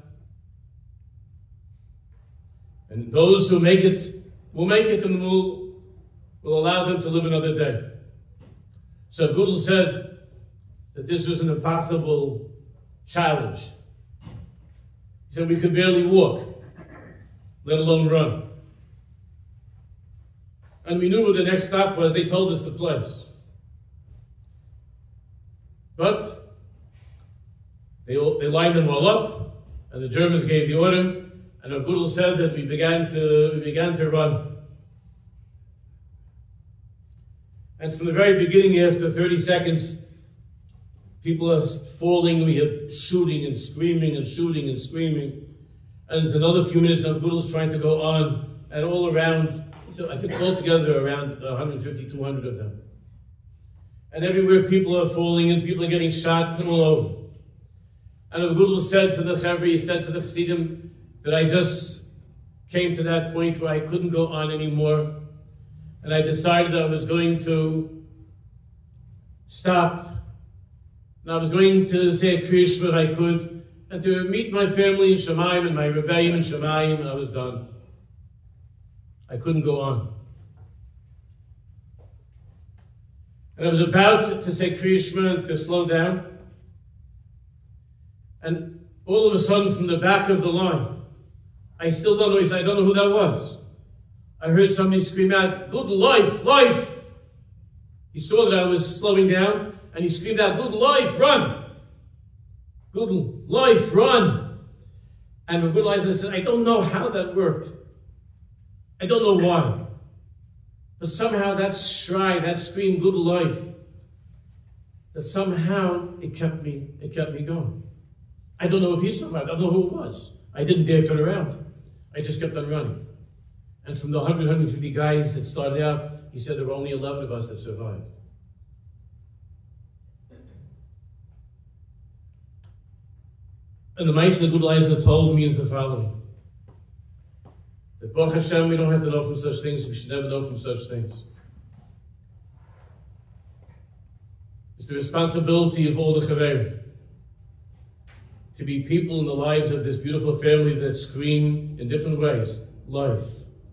And those who make it will make it, and will allow them to live another day. So Gudel said that this was an impossible challenge. He said we could barely walk, let alone run. And we knew where the next stop was. They told us the place. But they lined them all up, and the Germans gave the order, and Gudel said that we began to run. And from the very beginning, after 30 seconds, people are falling. We hear shooting and screaming and shooting and screaming. And there's another few minutes of Gudel's trying to go on. And all around, so I think altogether around 150, 200 of them. And everywhere people are falling and people are getting shot all over. And Gudel said to the Chevri, he said to the Chassidim, that I just came to that point where I couldn't go on anymore. And I decided I was going to stop. And I was going to say a kriyish where I could, and to meet my family in Shemayim and my rebbeim in Shemayim, and I was done. I couldn't go on. And I was about to say kriyish to slow down. And all of a sudden, from the back of the line, I still don't know, he said, I don't know who that was. I heard somebody scream out, good life, life. He saw that I was slowing down, and he screamed out, good life, run. Good life, run. And with good life, I said, I don't know how that worked. I don't know why. But somehow that schrei, that scream, good life, that somehow it kept me going. I don't know if he survived. I don't know who it was. I didn't dare turn around. I just kept on running. And from the 150 guys that started out, he said there were only 11 of us that survived. And the Meister Gudel Eisner told me is the following. That Baruch Hashem, we don't have to know from such things. We should never know from such things. It's the responsibility of all the Chaverim to be people in the lives of this beautiful family that scream in different ways. Life,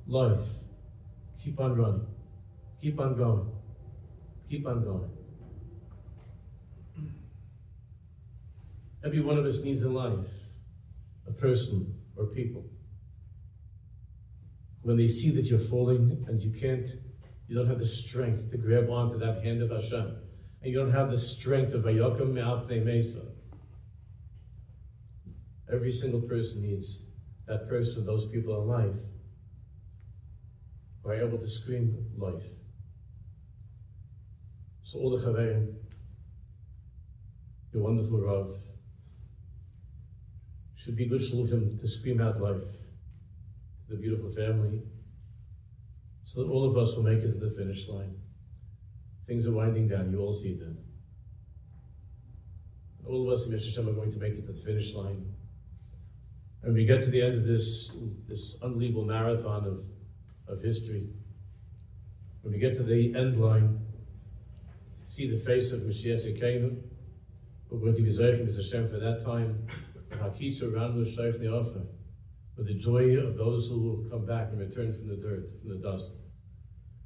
life. Keep on running. Keep on going. Keep on going. Every one of us needs in life a person or people. When they see that you're falling and you don't have the strength to grab onto that hand of Hashem, and you don't have the strength of Vayokim Me'al Pnei Mesa. Every single person needs that person, those people in life, who are able to scream life. So all the Chaverim, your wonderful Rav, should be good Shloshim to scream out life to the beautiful family, so that all of us will make it to the finish line. Things are winding down, you all see that. All of us in Hashem are going to make it to the finish line. And we get to the end of this unbelievable marathon of history. When we get to the end line, see the face of Mashiach Tzidkenu, we're going to be zeichen with Hashem for that time. With the joy of those who will come back and return from the dirt, from the dust,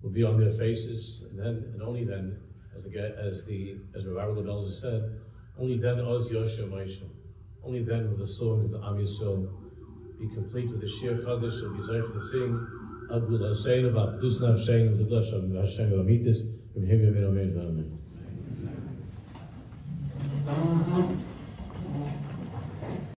will be on their faces, and then, and only then, as Rabbi Zvi said, only then Oz Yosha Moshe. Only then will the song of the Am Yisrael be complete with the Shir Chadash, will be zeichen to sing Abdul Hashem V'Abdus Nafshein V'Duglash Hashem V'Amitis V'Mehim Yamin Amen V'Amen.